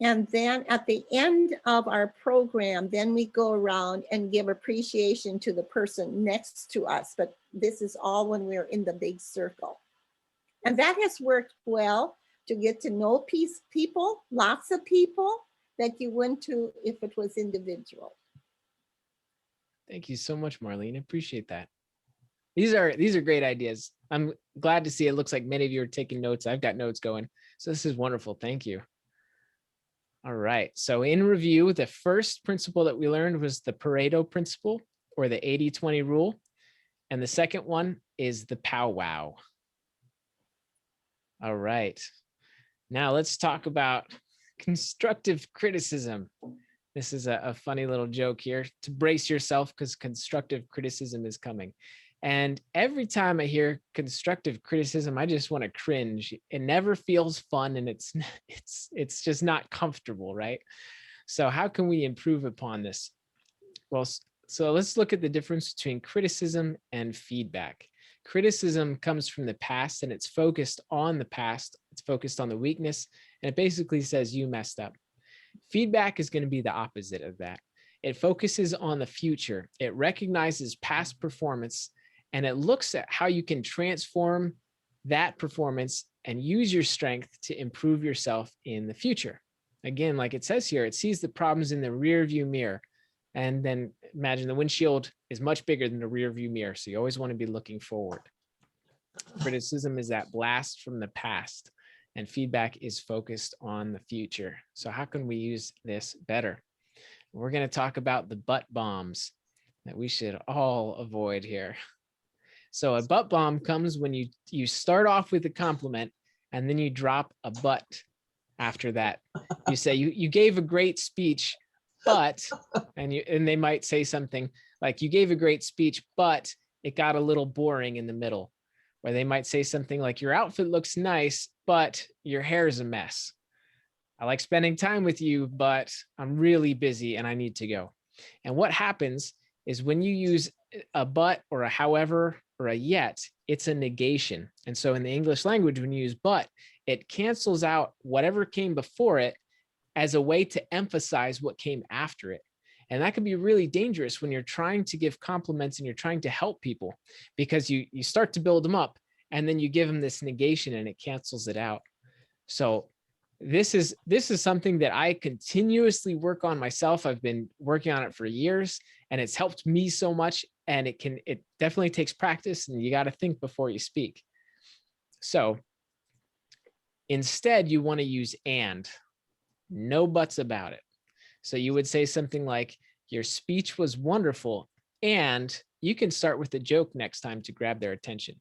[SPEAKER 13] And then at the end of our program, then we go around and give appreciation to the person next to us. But this is all when we're in the big circle. And that has worked well to get to know people, lots of people that you went to if it was individual.
[SPEAKER 1] Thank you so much, Marlene. I appreciate that. These are great ideas. I'm glad to see it looks like many of you are taking notes. I've got notes going. So this is wonderful. Thank you. All right. So in review, the first principle that we learned was the Pareto Principle, or the 80-20 rule. And the second one is the powwow. All right. Now let's talk about constructive criticism. This is a funny little joke here to brace yourself, because constructive criticism is coming. And every time I hear constructive criticism, I just want to cringe. It never feels fun, and it's just not comfortable, right? So how can we improve upon this? Well, so let's look at the difference between criticism and feedback. Criticism comes from the past, and it's focused on the past. It's focused on the weakness, and it basically says you messed up. Feedback is going to be the opposite of that. It focuses on the future. It recognizes past performance, and it looks at how you can transform that performance and use your strength to improve yourself in the future. Again, like it says here, it sees the problems in the rear view mirror. And then imagine the windshield is much bigger than the rear view mirror. So you always want to be looking forward. Criticism is that blast from the past, and feedback is focused on the future. So how can we use this better? We're going to talk about the butt bombs that we should all avoid here. So a butt bomb comes when you start off with a compliment, and then you drop a but after that. You say you gave a great speech, but, and they might say something like, you gave a great speech, but it got a little boring in the middle. Or they might say something like, your outfit looks nice, but your hair is a mess. I like spending time with you, but I'm really busy and I need to go. And what happens is when you use a but or a however or a yet, it's a negation. And so in the English language, when you use but, it cancels out whatever came before it as a way to emphasize what came after it. And that can be really dangerous when you're trying to give compliments and you're trying to help people, because you start to build them up and then you give them this negation and it cancels it out. So this is something that I continuously work on myself. I've been working on it for years, and it's helped me so much. And it definitely takes practice, and you got to think before you speak. So instead, you want to use and, no buts about it. So you would say something like, your speech was wonderful, and you can start with a joke next time to grab their attention.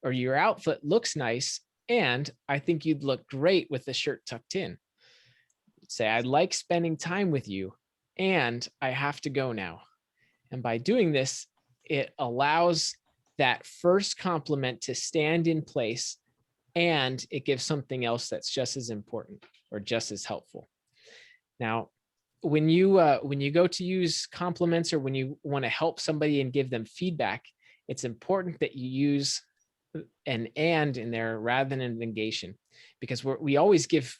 [SPEAKER 1] Or your outfit looks nice, and I think you'd look great with the shirt tucked in. Say, I'd like spending time with you, and I have to go now. And by doing this, it allows that first compliment to stand in place, and it gives something else that's just as important. or just as helpful. Now, when you go to use compliments, or when you want to help somebody and give them feedback, it's important that you use an and in there rather than a negation, because we always give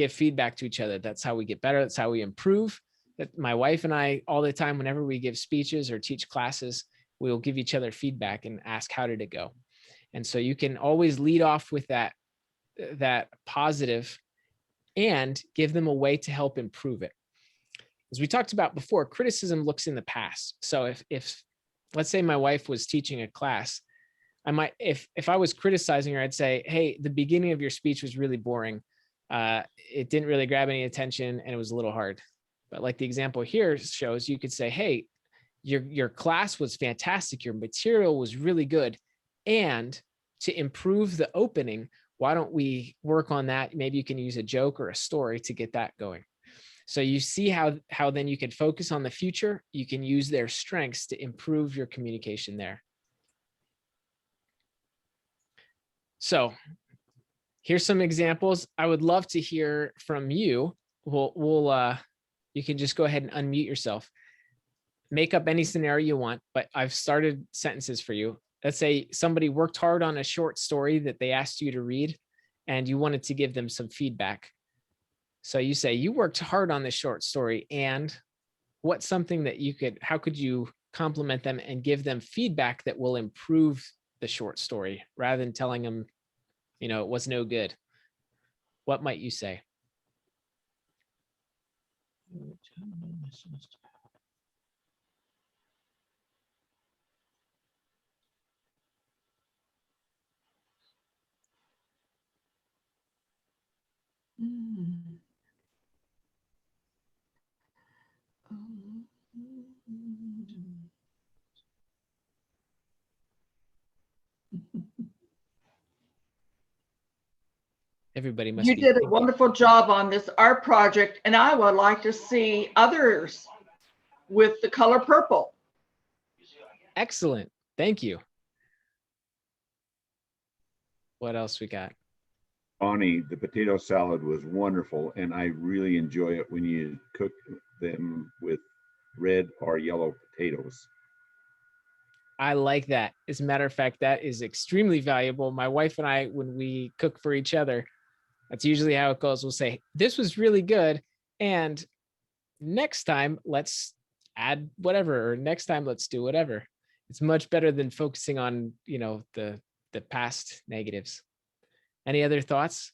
[SPEAKER 1] feedback to each other. That's how we get better. That's how we improve. That my wife and I, all the time, whenever we give speeches or teach classes, we will give each other feedback and ask, how did it go? And so you can always lead off with that positive and give them a way to help improve it. As we talked about before, criticism looks in the past. So if let's say my wife was teaching a class, I might, if I was criticizing her, I'd say, hey, the beginning of your speech was really boring. It didn't really grab any attention and it was a little hard. But like the example here shows, you could say, hey, your class was fantastic. Your material was really good. And to improve the opening, why don't we work on that? Maybe you can use a joke or a story to get that going. So you see how then you can focus on the future. You can use their strengths to improve your communication there. So here's some examples. I would love to hear from you. You can just go ahead and unmute yourself. Make up any scenario you want, but I've started sentences for you. Let's say somebody worked hard on a short story that they asked you to read, and you wanted to give them some feedback. So you say, you worked hard on this short story, and what's something that how could you compliment them and give them feedback that will improve the short story rather than telling them, it was no good? What might you say? Everybody must
[SPEAKER 15] You
[SPEAKER 1] be
[SPEAKER 15] did a
[SPEAKER 1] thinking.
[SPEAKER 15] wonderful job on this art project, and I would like to see others with the color purple.
[SPEAKER 1] Excellent. Thank you. What else we got?
[SPEAKER 4] Bonnie, the potato salad was wonderful, and I really enjoy it when you cook them with red or yellow potatoes.
[SPEAKER 1] I like that. As a matter of fact, that is extremely valuable. My wife and I, when we cook for each other, that's usually how it goes. We'll say, this was really good, and next time let's add whatever, or next time let's do whatever. It's much better than focusing on, the past negatives. Any other thoughts?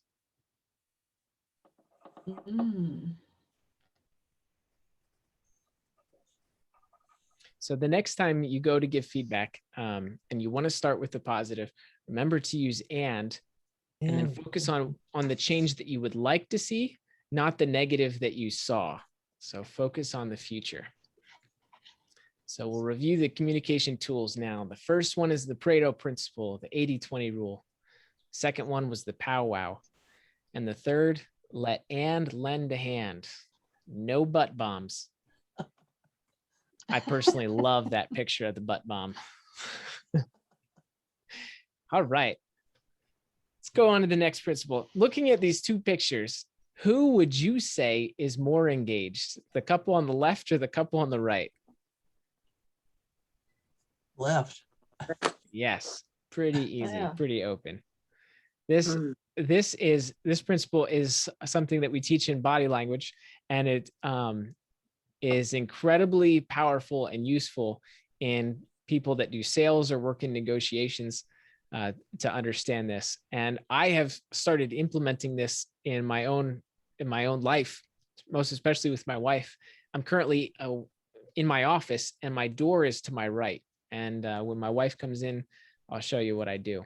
[SPEAKER 1] So the next time you go to give feedback, and you want to start with the positive, remember to use and then focus on the change that you would like to see, not the negative that you saw. So focus on the future. So we'll review the communication tools now. The first one is the Pareto Principle, the 80-20 rule. Second one was the powwow. And the third, let and lend a hand. No butt bombs. I personally love that picture of the butt bomb. All right. Let's go on to the next principle. Looking at these two pictures, who would you say is more engaged? The couple on the left or the couple on the right?
[SPEAKER 5] Left.
[SPEAKER 1] Yes, pretty easy,
[SPEAKER 5] Yeah.
[SPEAKER 1] pretty open. This principle is something that we teach in body language, and it is incredibly powerful and useful in people that do sales or work in negotiations to understand this. And I have started implementing this in my own life, most especially with my wife. I'm currently in my office, and my door is to my right. And when my wife comes in, I'll show you what I do.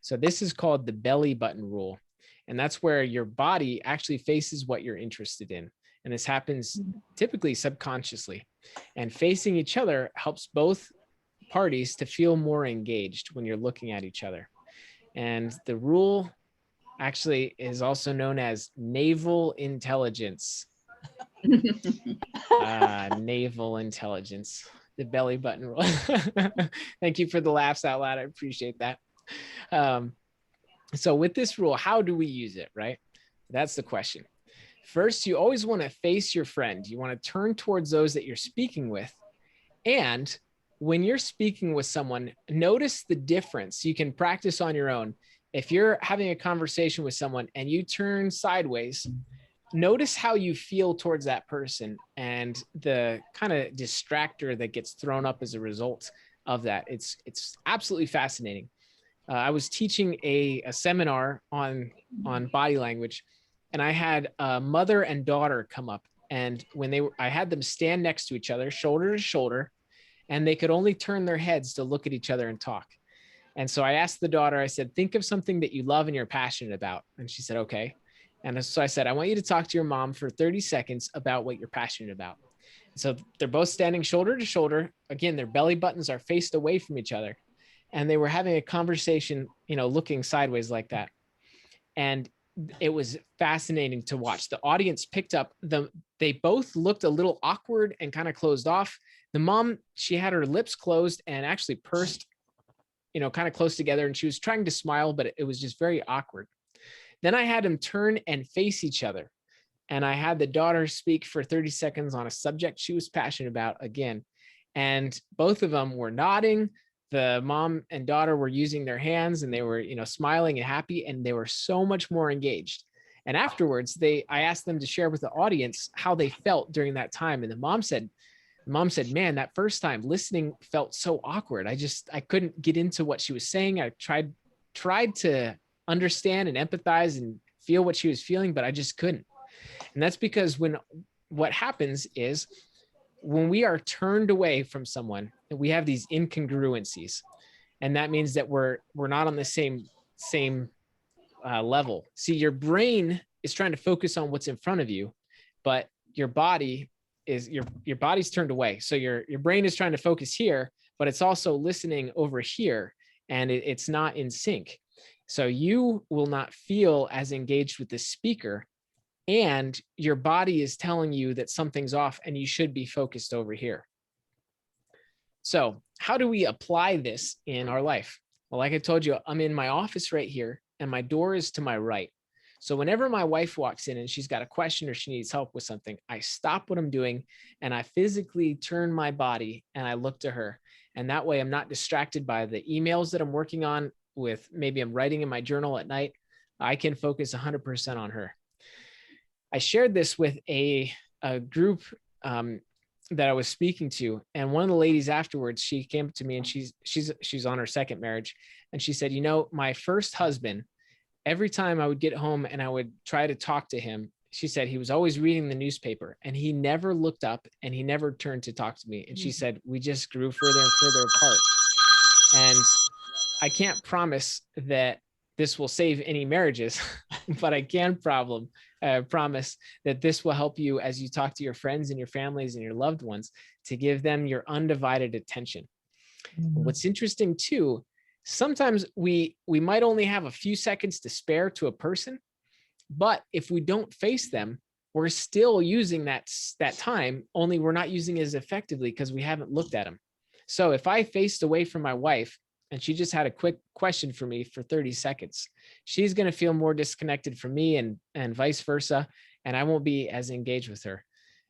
[SPEAKER 1] So this is called the belly button rule. And that's where your body actually faces what you're interested in. And this happens typically subconsciously. And facing each other helps both parties to feel more engaged when you're looking at each other. And the rule actually is also known as naval intelligence. Naval intelligence, the belly button rule. Thank you for the laughs out loud. I appreciate that. So with this rule, how do we use it, right? That's the question. First, you always want to face your friend. You want to turn towards those that you're speaking with. And when you're speaking with someone, notice the difference. You can practice on your own. If you're having a conversation with someone and you turn sideways, notice how you feel towards that person and the kind of distractor that gets thrown up as a result of that. It's absolutely fascinating. I was teaching a seminar on body language, and I had a mother and daughter come up, and I had them stand next to each other, shoulder to shoulder, and they could only turn their heads to look at each other and talk. And so I asked the daughter, I said, think of something that you love and you're passionate about. And she said, okay. And so I said, I want you to talk to your mom for 30 seconds about what you're passionate about. So they're both standing shoulder to shoulder. Again, their belly buttons are faced away from each other. And they were having a conversation, looking sideways like that. And it was fascinating to watch. The audience picked up they both looked a little awkward and kind of closed off. The mom, she had her lips closed and actually pursed, kind of close together. And she was trying to smile, but it was just very awkward. Then I had them turn and face each other. And I had the daughter speak for 30 seconds on a subject she was passionate about again. And both of them were nodding. The mom and daughter were using their hands and they were, smiling and happy, and they were so much more engaged. And afterwards, I asked them to share with the audience how they felt during that time. And the mom said, man, that first time listening felt so awkward. I couldn't get into what she was saying. I tried to understand and empathize and feel what she was feeling, but I just couldn't. And that's because what happens is when we are turned away from someone, we have these incongruencies. And that means that we're not on the same level. See, your brain is trying to focus on what's in front of you, but your body is your body's turned away. So your brain is trying to focus here, but it's also listening over here, and it's not in sync. So you will not feel as engaged with the speaker, and your body is telling you that something's off and you should be focused over here. So how do we apply this in our life? Well, like I told you, I'm in my office right here and my door is to my right. So whenever my wife walks in and she's got a question or she needs help with something, I stop what I'm doing and I physically turn my body and I look to her. And that way I'm not distracted by the emails that I'm working on with, maybe I'm writing in my journal at night. I can focus 100% on her. I shared this with a group that I was speaking to, and one of the ladies afterwards, she came up to me and she's on her second marriage, and she said, my first husband, every time I would get home and I would try to talk to him, she said he was always reading the newspaper and he never looked up and he never turned to talk to me. And she said we just grew further and further apart. And I can't promise that this will save any marriages, but I can promise that this will help you as you talk to your friends and your families and your loved ones to give them your undivided attention. What's interesting too, sometimes we might only have a few seconds to spare to a person, but if we don't face them, we're still using that time, only we're not using it as effectively because we haven't looked at them. So if I faced away from my wife and she just had a quick question for me for 30 seconds, she's going to feel more disconnected from me and vice versa. And I won't be as engaged with her.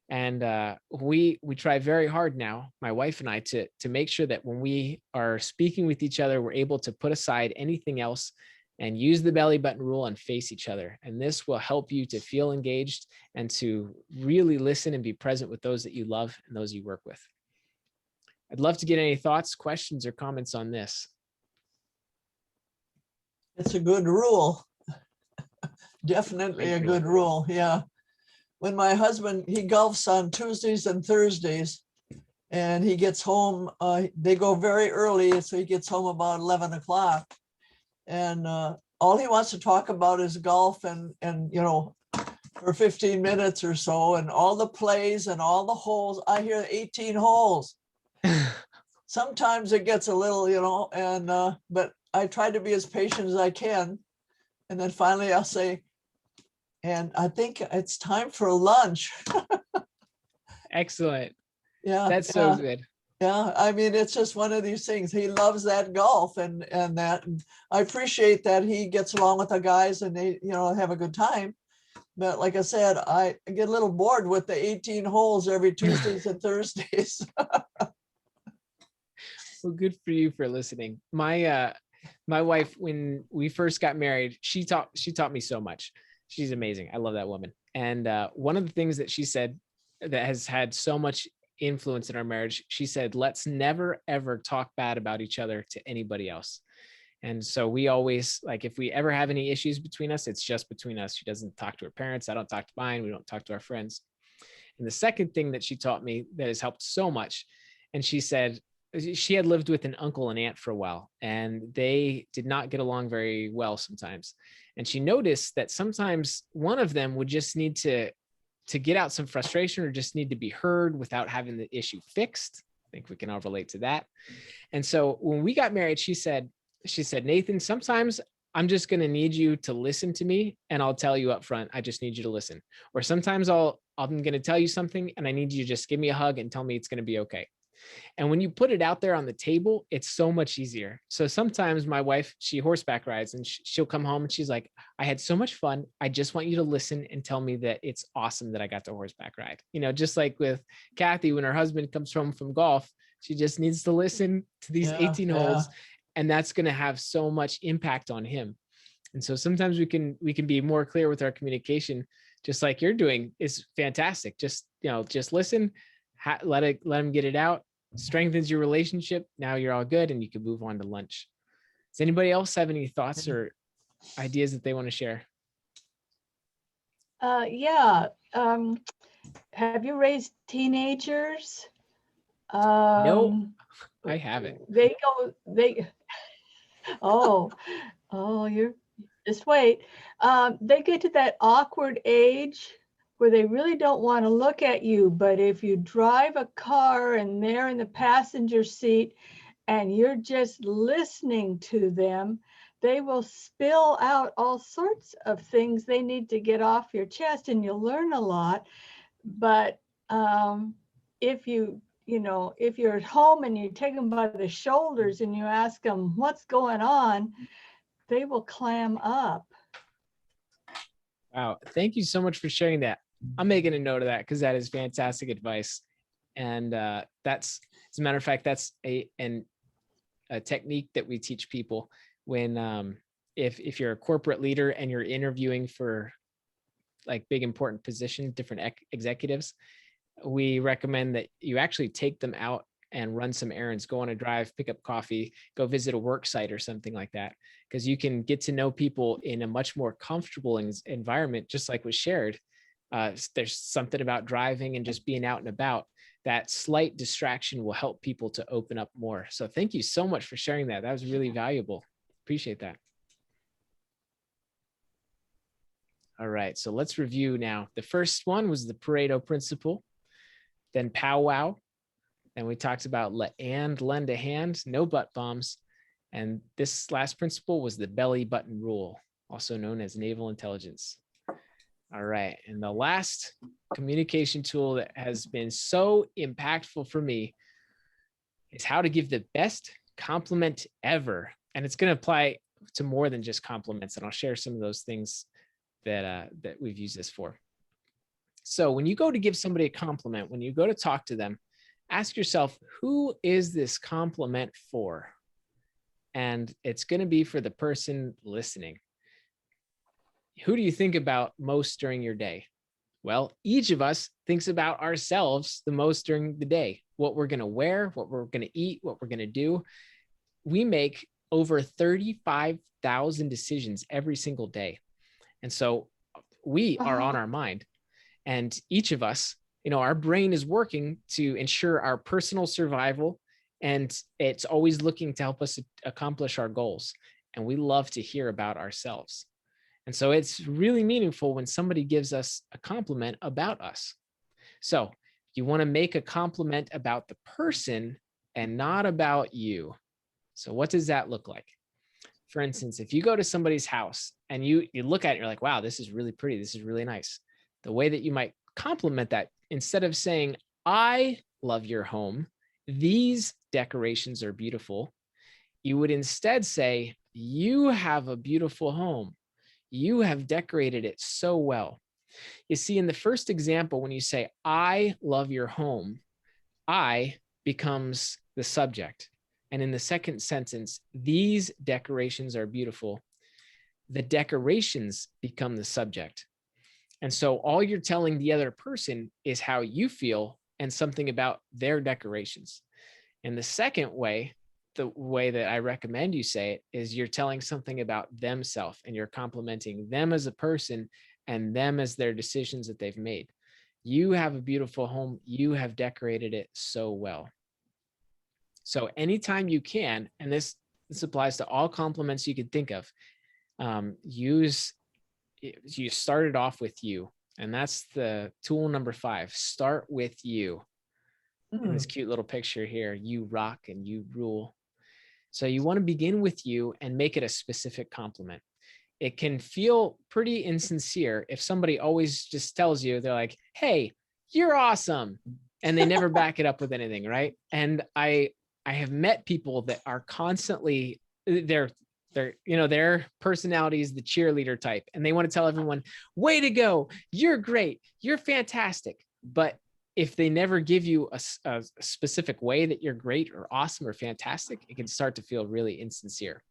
[SPEAKER 1] And we try very hard now, my wife and I, to make sure that when we are speaking with each other, we're able to put aside anything else and use the belly button rule and face each other. And this will help you to feel engaged and to really listen and be present with those that you love and those you work with. I'd love to get any thoughts, questions, or comments on this.
[SPEAKER 5] It's a good rule. Definitely a good rule. Yeah. When my husband, he golfs on Tuesdays and Thursdays, and he gets home, they go very early, so he gets home about 11 o'clock. And all he wants to talk about is golf and for 15 minutes or so, and all the plays and all the holes. I hear 18 holes. Sometimes it gets a little, but I try to be as patient as I can. And then finally I'll say, and I think it's time for lunch.
[SPEAKER 1] Excellent.
[SPEAKER 5] Yeah.
[SPEAKER 1] That's so good.
[SPEAKER 5] Yeah. I mean, it's just one of these things. He loves that golf and that. And I appreciate that he gets along with the guys and they, have a good time. But like I said, I get a little bored with the 18 holes every Tuesdays and Thursdays.
[SPEAKER 1] Well, good for you for listening. My wife, when we first got married, she taught me so much. She's amazing. I love that woman. And one of the things that she said that has had so much influence in our marriage, she said, let's never, ever talk bad about each other to anybody else. And so we always, like, if we ever have any issues between us, it's just between us. She doesn't talk to her parents. I don't talk to mine. We don't talk to our friends. And the second thing that she taught me that has helped so much, and she said, she had lived with an uncle and aunt for a while, and they did not get along very well sometimes. And she noticed that sometimes one of them would just need to get out some frustration or just need to be heard without having the issue fixed. I think we can all relate to that. And so when we got married, she said, Nathan, sometimes I'm just going to need you to listen to me, and I'll tell you up front, I just need you to listen. Or sometimes I'm going to tell you something and I need you to just give me a hug and tell me it's going to be okay. And when you put it out there on the table, it's so much easier. So sometimes my wife, she horseback rides, and she'll come home and she's like, I had so much fun. I just want you to listen and tell me that it's awesome that I got to horseback ride. You know, just like with Kathy, when her husband comes home from golf, she just needs to listen to these 18 holes, and that's going to have so much impact on him. And so sometimes we can be more clear with our communication, just like you're doing is fantastic. Just listen, let him get it out, strengthens your relationship. Now you're all good and you can move on to lunch. Does anybody else have any thoughts or ideas that they want to share?
[SPEAKER 16] Yeah. Have you raised teenagers?
[SPEAKER 1] No, I haven't.
[SPEAKER 16] You're just wait. They get to that awkward age where they really don't want to look at you, but if you drive a car and they're in the passenger seat and you're just listening to them, they will spill out all sorts of things they need to get off your chest, and you'll learn a lot. But if you're at home and you take them by the shoulders and you ask them what's going on, they will clam up.
[SPEAKER 1] Wow. Thank you so much for sharing that. I'm making a note of that because that is fantastic advice. And that's, as a matter of fact, that's a technique that we teach people when, if you're a corporate leader and you're interviewing for like big, important positions, different executives, we recommend that you actually take them out and run some errands, go on a drive, pick up coffee, go visit a work site or something like that. Because you can get to know people in a much more comfortable environment, just like was shared. There's something about driving and just being out and about. That slight distraction will help people to open up more. So thank you so much for sharing that. That was really valuable. Appreciate that. All right, so let's review now. The first one was the Pareto Principle, then powwow. And we talked about lend a hand, no butt bombs. And this last principle was the belly button rule, also known as naval intelligence. All right, and the last communication tool that has been so impactful for me is how to give the best compliment ever. And it's going to apply to more than just compliments. And I'll share some of those things that we've used this for. So when you go to give somebody a compliment, when you go to talk to them, ask yourself, who is this compliment for? And it's going to be for the person listening. Who do you think about most during your day? Well, each of us thinks about ourselves the most during the day, what we're going to wear, what we're going to eat, what we're going to do. We make over 35,000 decisions every single day. And so we are on our mind, and each of us, our brain is working to ensure our personal survival, and it's always looking to help us accomplish our goals. And we love to hear about ourselves. And so it's really meaningful when somebody gives us a compliment about us. So you want to make a compliment about the person and not about you. So what does that look like? For instance, if you go to somebody's house and you look at it, you're like, wow, this is really pretty. This is really nice. The way that you might compliment that, instead of saying, I love your home, these decorations are beautiful, you would instead say, you have a beautiful home. You have decorated it so well. You see, in the first example, when you say, I love your home, I becomes the subject. And in the second sentence, these decorations are beautiful. The decorations become the subject. And so all you're telling the other person is how you feel and something about their decorations. And the second way, the way that I recommend you say it, is you're telling something about themselves and you're complimenting them as a person and them as their decisions that they've made. You have a beautiful home. You have decorated it so well. So anytime you can, and this applies to all compliments you could think of, you started off with you. And that's the tool number 5. Start with you. In this cute little picture here, you rock and you rule. So you want to begin with you and make it a specific compliment. It can feel pretty insincere if somebody always just tells you, they're like, hey, you're awesome. And they never back it up with anything, right? And I have met people that are constantly, their personality is the cheerleader type. And they want to tell everyone, way to go, you're great, you're fantastic. But if they never give you a specific way that you're great or awesome or fantastic, it can start to feel really insincere.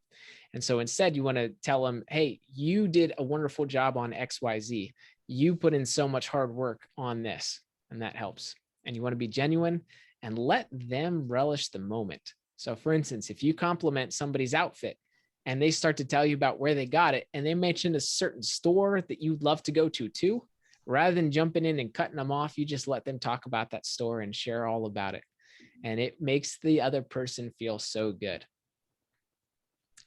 [SPEAKER 1] And so instead, you want to tell them, hey, you did a wonderful job on XYZ. You put in so much hard work on this, and that helps. And you want to be genuine and let them relish the moment. So for instance, if you compliment somebody's outfit and they start to tell you about where they got it, and they mention a certain store that you'd love to go to too, rather than jumping in and cutting them off, you just let them talk about that store and share all about it. And it makes the other person feel so good.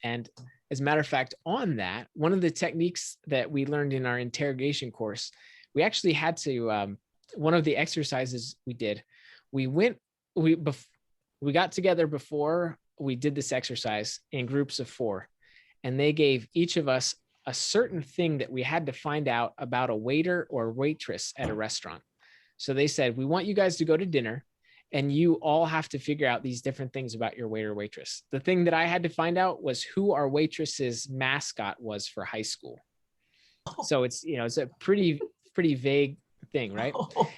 [SPEAKER 1] And as a matter of fact, on that, one of the techniques that we learned in our interrogation course, we actually had to, one of the exercises we did, we got together before we did this exercise in groups of 4, and they gave each of us a certain thing that we had to find out about a waiter or waitress at a restaurant. So they said, we want you guys to go to dinner and you all have to figure out these different things about your waiter or waitress. The thing that I had to find out was who our waitress's mascot was for high school. So it's, it's a pretty vague thing, right?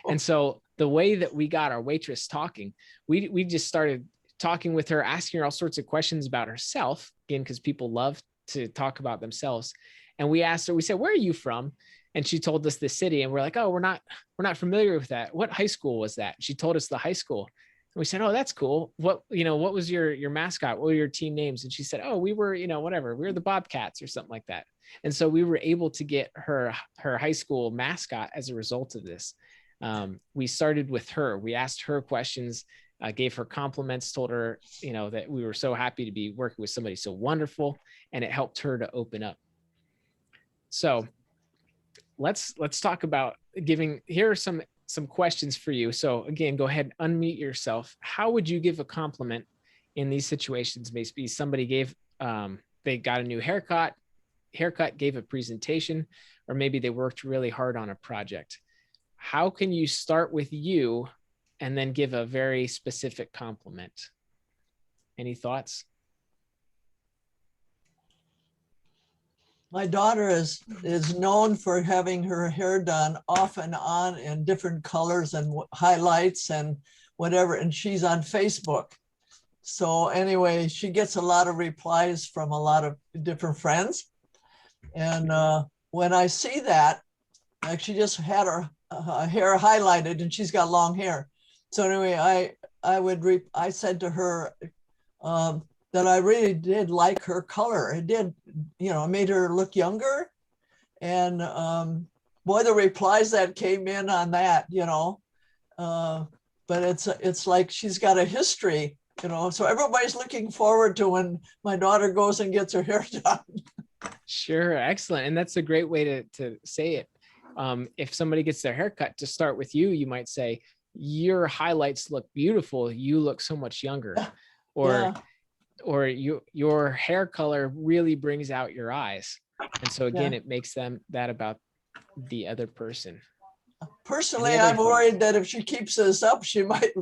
[SPEAKER 1] And so the way that we got our waitress talking, we just started talking with her, asking her all sorts of questions about herself, again, because people love to talk about themselves. And we asked her, we said, where are you from? And she told us the city. And we're like, oh, we're not familiar with that. What high school was that? She told us the high school. And we said, oh, that's cool. What was your mascot? What were your team names? And she said, oh, we were, whatever. We were the Bobcats or something like that. And so we were able to get her high school mascot as a result of this. We started with her. We asked her questions, gave her compliments, told her, that we were so happy to be working with somebody so wonderful, and it helped her to open up. So let's talk about giving. Here are some questions for you. So again, go ahead and unmute yourself. How would you give a compliment in these situations? Maybe somebody gave, they got a new haircut, gave a presentation, or maybe they worked really hard on a project. How can you start with you and then give a very specific compliment? Any thoughts?
[SPEAKER 5] My daughter is known for having her hair done off and on in different colors and highlights and whatever, and she's on Facebook. So anyway, she gets a lot of replies from a lot of different friends. And when I see that, like she just had her hair highlighted and she's got long hair. So anyway, I said to her, that I really did like her color. It did, made her look younger. And boy, the replies that came in on that, but it's like she's got a history, so everybody's looking forward to when my daughter goes and gets her hair done.
[SPEAKER 1] Sure, excellent. And that's a great way to say it. If somebody gets their hair cut, to start with you, you might say, your highlights look beautiful. You look so much younger. Or your hair color really brings out your eyes. And so again, it makes that about the other person.
[SPEAKER 5] Personally, I'm worried that if she keeps this up, she might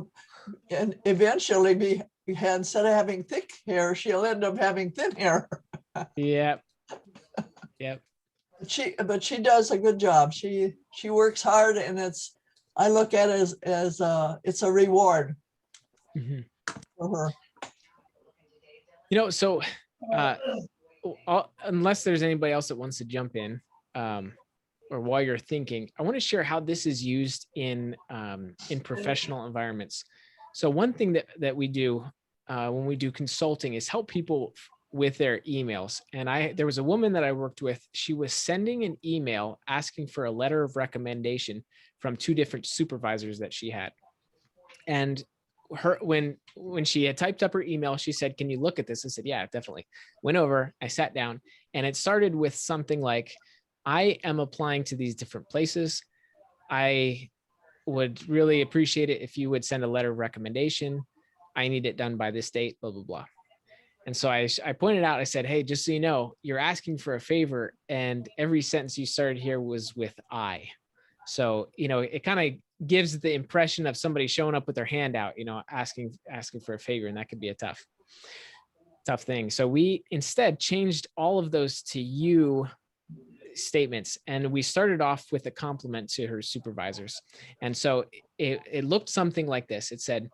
[SPEAKER 5] eventually be, instead of having thick hair, she'll end up having thin hair.
[SPEAKER 1] Yep.
[SPEAKER 5] But she does a good job. She works hard, and I look at it as it's a reward for her.
[SPEAKER 1] So unless there's anybody else that wants to jump in, or while you're thinking, I want to share how this is used in professional environments. So one thing that we do when we do consulting is help people with their emails. And there was a woman that I worked with. She was sending an email asking for a letter of recommendation from 2 different supervisors that she had. And when she had typed up her email, she said, "Can you look at this?" I said, "Yeah, definitely." Went over, I sat down, and it started with something like, "I am applying to these different places. I would really appreciate it if you would send a letter of recommendation. I need it done by this date, blah, blah, blah." And so I pointed out, I said, "Hey, just so you know, you're asking for a favor, and every sentence you started here was with I." So, it kind of gives the impression of somebody showing up with their hand out, asking for a favor, and that could be a tough thing. So we instead changed all of those to you statements, and we started off with a compliment to her supervisors. And so it looked something like this. It said,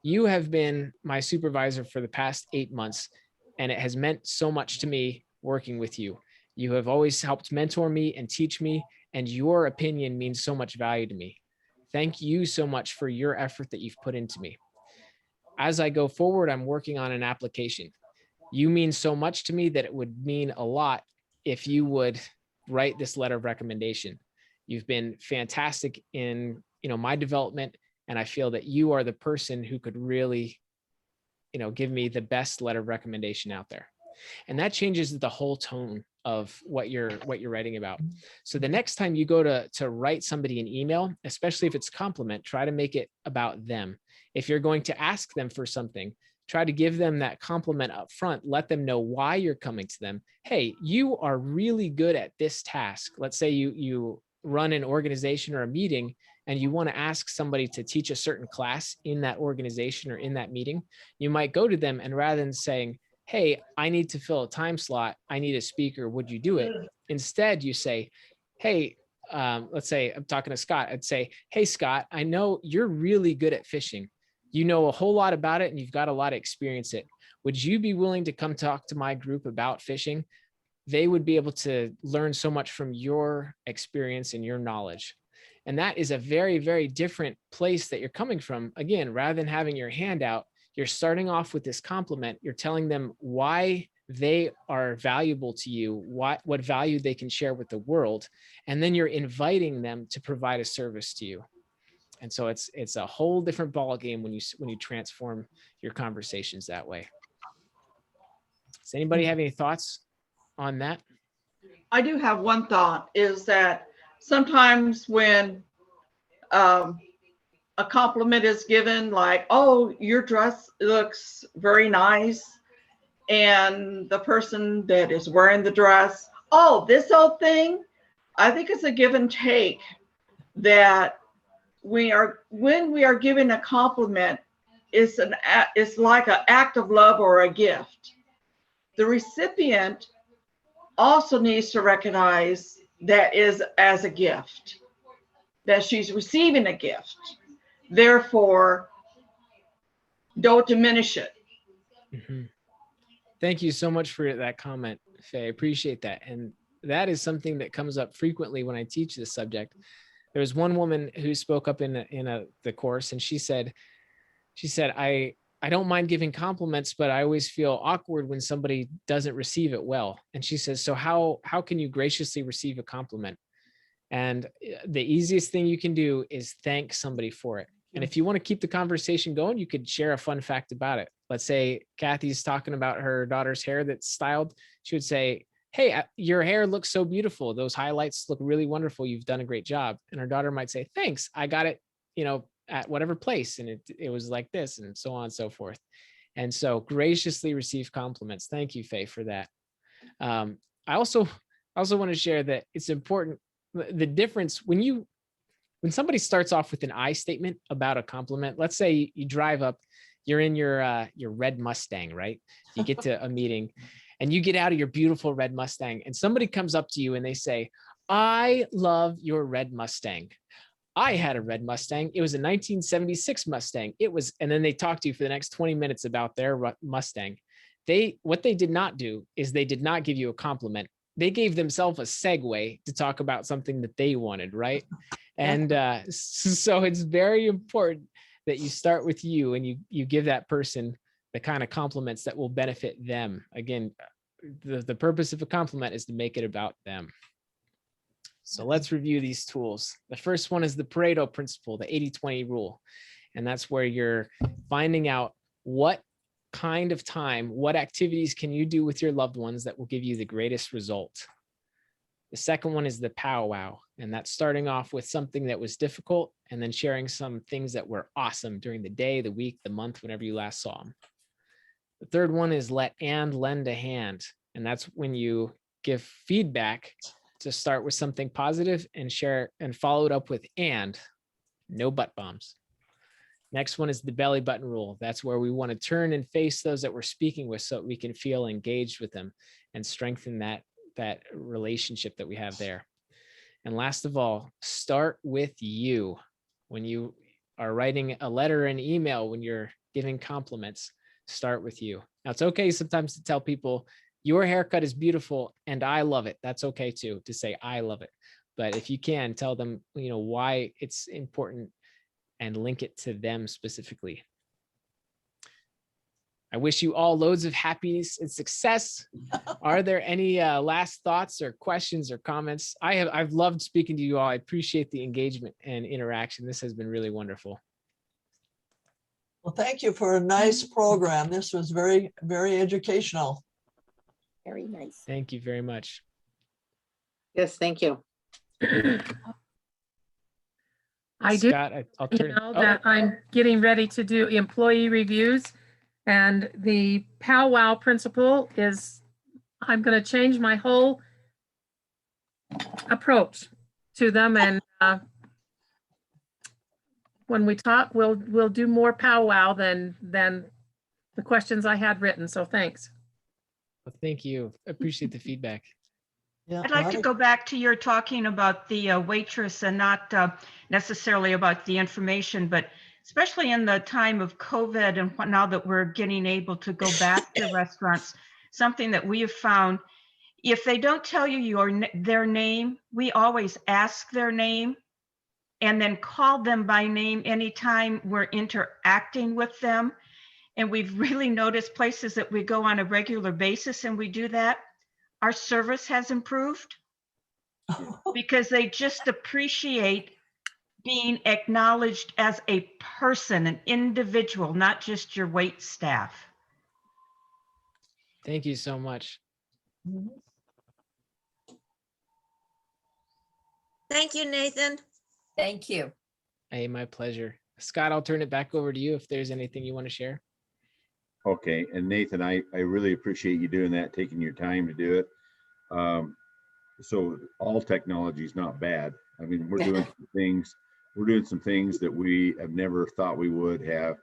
[SPEAKER 1] "You have been my supervisor for the past 8 months, and it has meant so much to me working with you. You have always helped mentor me and teach me, and your opinion means so much value to me. Thank you so much for your effort that you've put into me. As I go forward, I'm working on an application. You mean so much to me that it would mean a lot if you would write this letter of recommendation. You've been fantastic in, my development, and I feel that you are the person who could really, give me the best letter of recommendation out there." And that changes the whole tone of what you're writing about. So the next time you go to write somebody an email, especially if it's a compliment, try to make it about them. If you're going to ask them for something, try to give them that compliment up front. Let them know why you're coming to them. Hey, you are really good at this task. Let's say you run an organization or a meeting, and you want to ask somebody to teach a certain class in that organization or in that meeting. You might go to them, and rather than saying, "Hey, I need to fill a time slot, I need a speaker, would you do it?" Instead, you say, "Hey," let's say I'm talking to Scott. I'd say, "Hey, Scott, I know you're really good at fishing. You know a whole lot about it, and you've got a lot of experience in it. Would you be willing to come talk to my group about fishing? They would be able to learn so much from your experience and your knowledge." And that is a very, very different place that you're coming from. Again, rather than having your hand out, you're starting off with this compliment. You're telling them why they are valuable to you, what value they can share with the world. And then you're inviting them to provide a service to you. And so it's a whole different ballgame when you transform your conversations that way. Does anybody have any thoughts on that?
[SPEAKER 15] I do have one thought, is that sometimes when a compliment is given, like, "Oh, your dress looks very nice," and the person that is wearing the dress, "Oh, this old thing," I think it's a give and take, that when we are giving a compliment, it's like an act of love or a gift. The recipient also needs to recognize that is as a gift, that she's receiving a gift. Therefore, don't diminish it.
[SPEAKER 1] Mm-hmm. Thank you so much for that comment, Faye. I appreciate that. And that is something that comes up frequently when I teach this subject. There was one woman who spoke up in the course, and she said, I don't mind giving compliments, but I always feel awkward when somebody doesn't receive it well. And she says, "So how can you graciously receive a compliment?" And the easiest thing you can do is thank somebody for it. And if you want to keep the conversation going, you could share a fun fact about it. Let's say Kathy's talking about her daughter's hair that's styled. She would say, "Hey, your hair looks so beautiful. Those highlights look really wonderful. You've done a great job." And her daughter might say, "Thanks. I got it, at whatever place. And it was like this," and so on and so forth. And so graciously receive compliments. Thank you, Faye, for that. I also want to share that it's important. The difference when somebody starts off with an I statement about a compliment, let's say you drive up, you're in your red Mustang, right? You get to a meeting, and you get out of your beautiful red Mustang and somebody comes up to you and they say, I love your red Mustang. I had a red Mustang. It was a 1976 Mustang. It was, and then they talk to you for the next 20 minutes about their Mustang. What they did not do is they did not give you a compliment. They gave themselves a segue to talk about something that they wanted, right? And so it's very important that you start with you and you give that person the kind of compliments that will benefit them. Again, the purpose of a compliment is to make it about them. So let's review these tools. The first one is the Pareto Principle, the 80-20 rule. And that's where you're finding out what kind of time, what activities can you do with your loved ones that will give you the greatest result. The second one is the powwow, and that's starting off with something that was difficult and then sharing some things that were awesome during the day, the week, the month, whenever you last saw them. The third one is let and lend a hand, and that's when you give feedback to start with something positive and share and follow it up with and no butt bombs. Next one is the belly button rule. That's where we want to turn and face those that we're speaking with so that we can feel engaged with them and strengthen that relationship that we have there. And last of all, start with you. When you are writing a letter or an email, when you're giving compliments, start with you. Now, it's okay sometimes to tell people, your haircut is beautiful and I love it. That's okay too, to say I love it. But if you can, tell them, why it's important and link it to them specifically. I wish you all loads of happiness and success. Are there any last thoughts or questions or comments? I've loved speaking to you all. I appreciate the engagement and interaction. This has been really wonderful.
[SPEAKER 5] Well, thank you for a nice program. This was very, very educational.
[SPEAKER 13] Very nice.
[SPEAKER 1] Thank you very much.
[SPEAKER 6] Yes, thank you.
[SPEAKER 8] I do
[SPEAKER 1] Scott, I'll turn
[SPEAKER 8] know that I'm getting ready to do employee reviews, and the powwow principle is I'm going to change my whole approach to them, and when we talk, we'll do more powwow than the questions I had written. So thanks.
[SPEAKER 1] Well, thank you. I appreciate the feedback.
[SPEAKER 5] Yeah,
[SPEAKER 17] I'd like to go back to your talking about the waitress and not necessarily about the information, but especially in the time of COVID and now that we're getting able to go back to restaurants, something that we have found, if they don't tell you their name, we always ask their name and then call them by name anytime we're interacting with them. And we've really noticed places that we go on a regular basis and we do that, our service has improved because they just appreciate being acknowledged as a person, an individual, not just your wait staff.
[SPEAKER 1] Thank you so much.
[SPEAKER 3] Thank you, Nathan.
[SPEAKER 9] Thank you.
[SPEAKER 1] Hey, my pleasure. Scott, I'll turn it back over to you if there's anything you want to share.
[SPEAKER 4] Okay, and Nathan, I really appreciate you doing that, taking your time to do it. So all technology is not bad. I mean, we're doing some things that we have never thought we would have,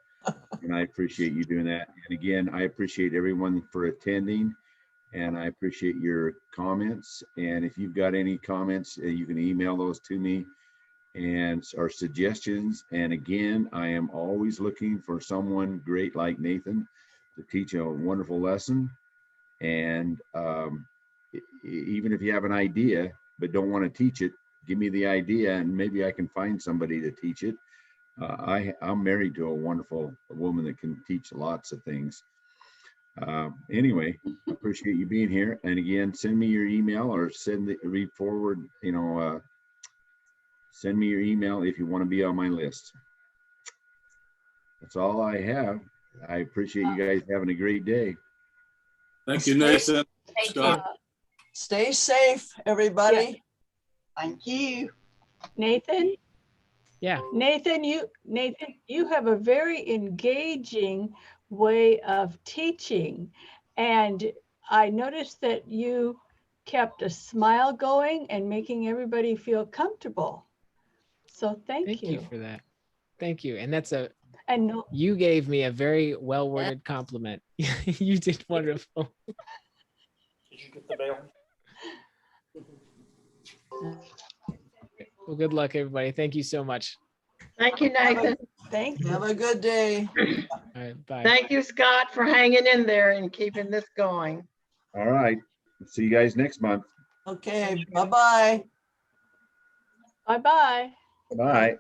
[SPEAKER 4] and I appreciate you doing that. And again, I appreciate everyone for attending, and I appreciate your comments. And if you've got any comments, you can email those to me and our suggestions. And again, I am always looking for someone great like Nathan to teach a wonderful lesson. And even if you have an idea but don't want to teach it, give me the idea and maybe I can find somebody to teach it. I'm married to a wonderful woman that can teach lots of things. Anyway, I appreciate you being here. And again, send me your email or send me your email if you want to be on my list. That's all I have. I appreciate you guys having a great day.
[SPEAKER 10] Thank you, Nathan.
[SPEAKER 9] Thank
[SPEAKER 10] Scott.
[SPEAKER 9] you.
[SPEAKER 5] Stay safe, everybody.
[SPEAKER 15] Thank you.
[SPEAKER 16] Nathan?
[SPEAKER 1] Yeah.
[SPEAKER 16] Nathan, you have a very engaging way of teaching. And I noticed that you kept a smile going and making everybody feel comfortable. So thank you.
[SPEAKER 1] Thank you for that. Thank you. And you gave me a very well-worded compliment. You did wonderful.
[SPEAKER 10] Did you get the mail?
[SPEAKER 1] Well, good luck, everybody. Thank you so much.
[SPEAKER 2] Thank you, Nathan.
[SPEAKER 16] Thank you.
[SPEAKER 5] Have a good day.
[SPEAKER 1] All right, bye.
[SPEAKER 18] Thank you, Scott, for hanging in there and keeping this going.
[SPEAKER 4] All right. See you guys next month.
[SPEAKER 5] Okay, bye-bye.
[SPEAKER 16] Bye-bye.
[SPEAKER 4] Bye.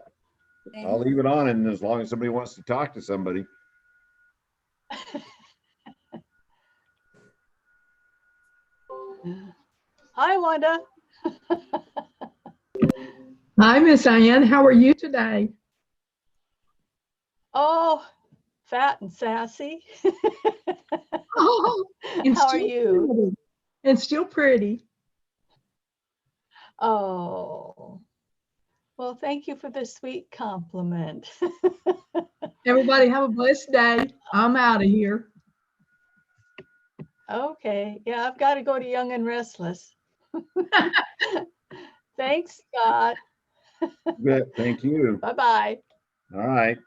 [SPEAKER 4] I'll leave it on, and as long as somebody wants to talk to somebody.
[SPEAKER 16] Hi, Wanda.
[SPEAKER 2] Hi, Miss Ann. How are you today?
[SPEAKER 16] Oh, fat and sassy.
[SPEAKER 2] Oh, and
[SPEAKER 16] How are
[SPEAKER 2] still
[SPEAKER 16] you?
[SPEAKER 2] pretty. And still pretty.
[SPEAKER 16] Oh, well, thank you for the sweet compliment.
[SPEAKER 2] Everybody have a blessed day. I'm out of here.
[SPEAKER 16] Okay, yeah, I've got to go to Young and Restless. Thanks, Scott.
[SPEAKER 4] Good. Thank you.
[SPEAKER 16] Bye-bye.
[SPEAKER 4] All right.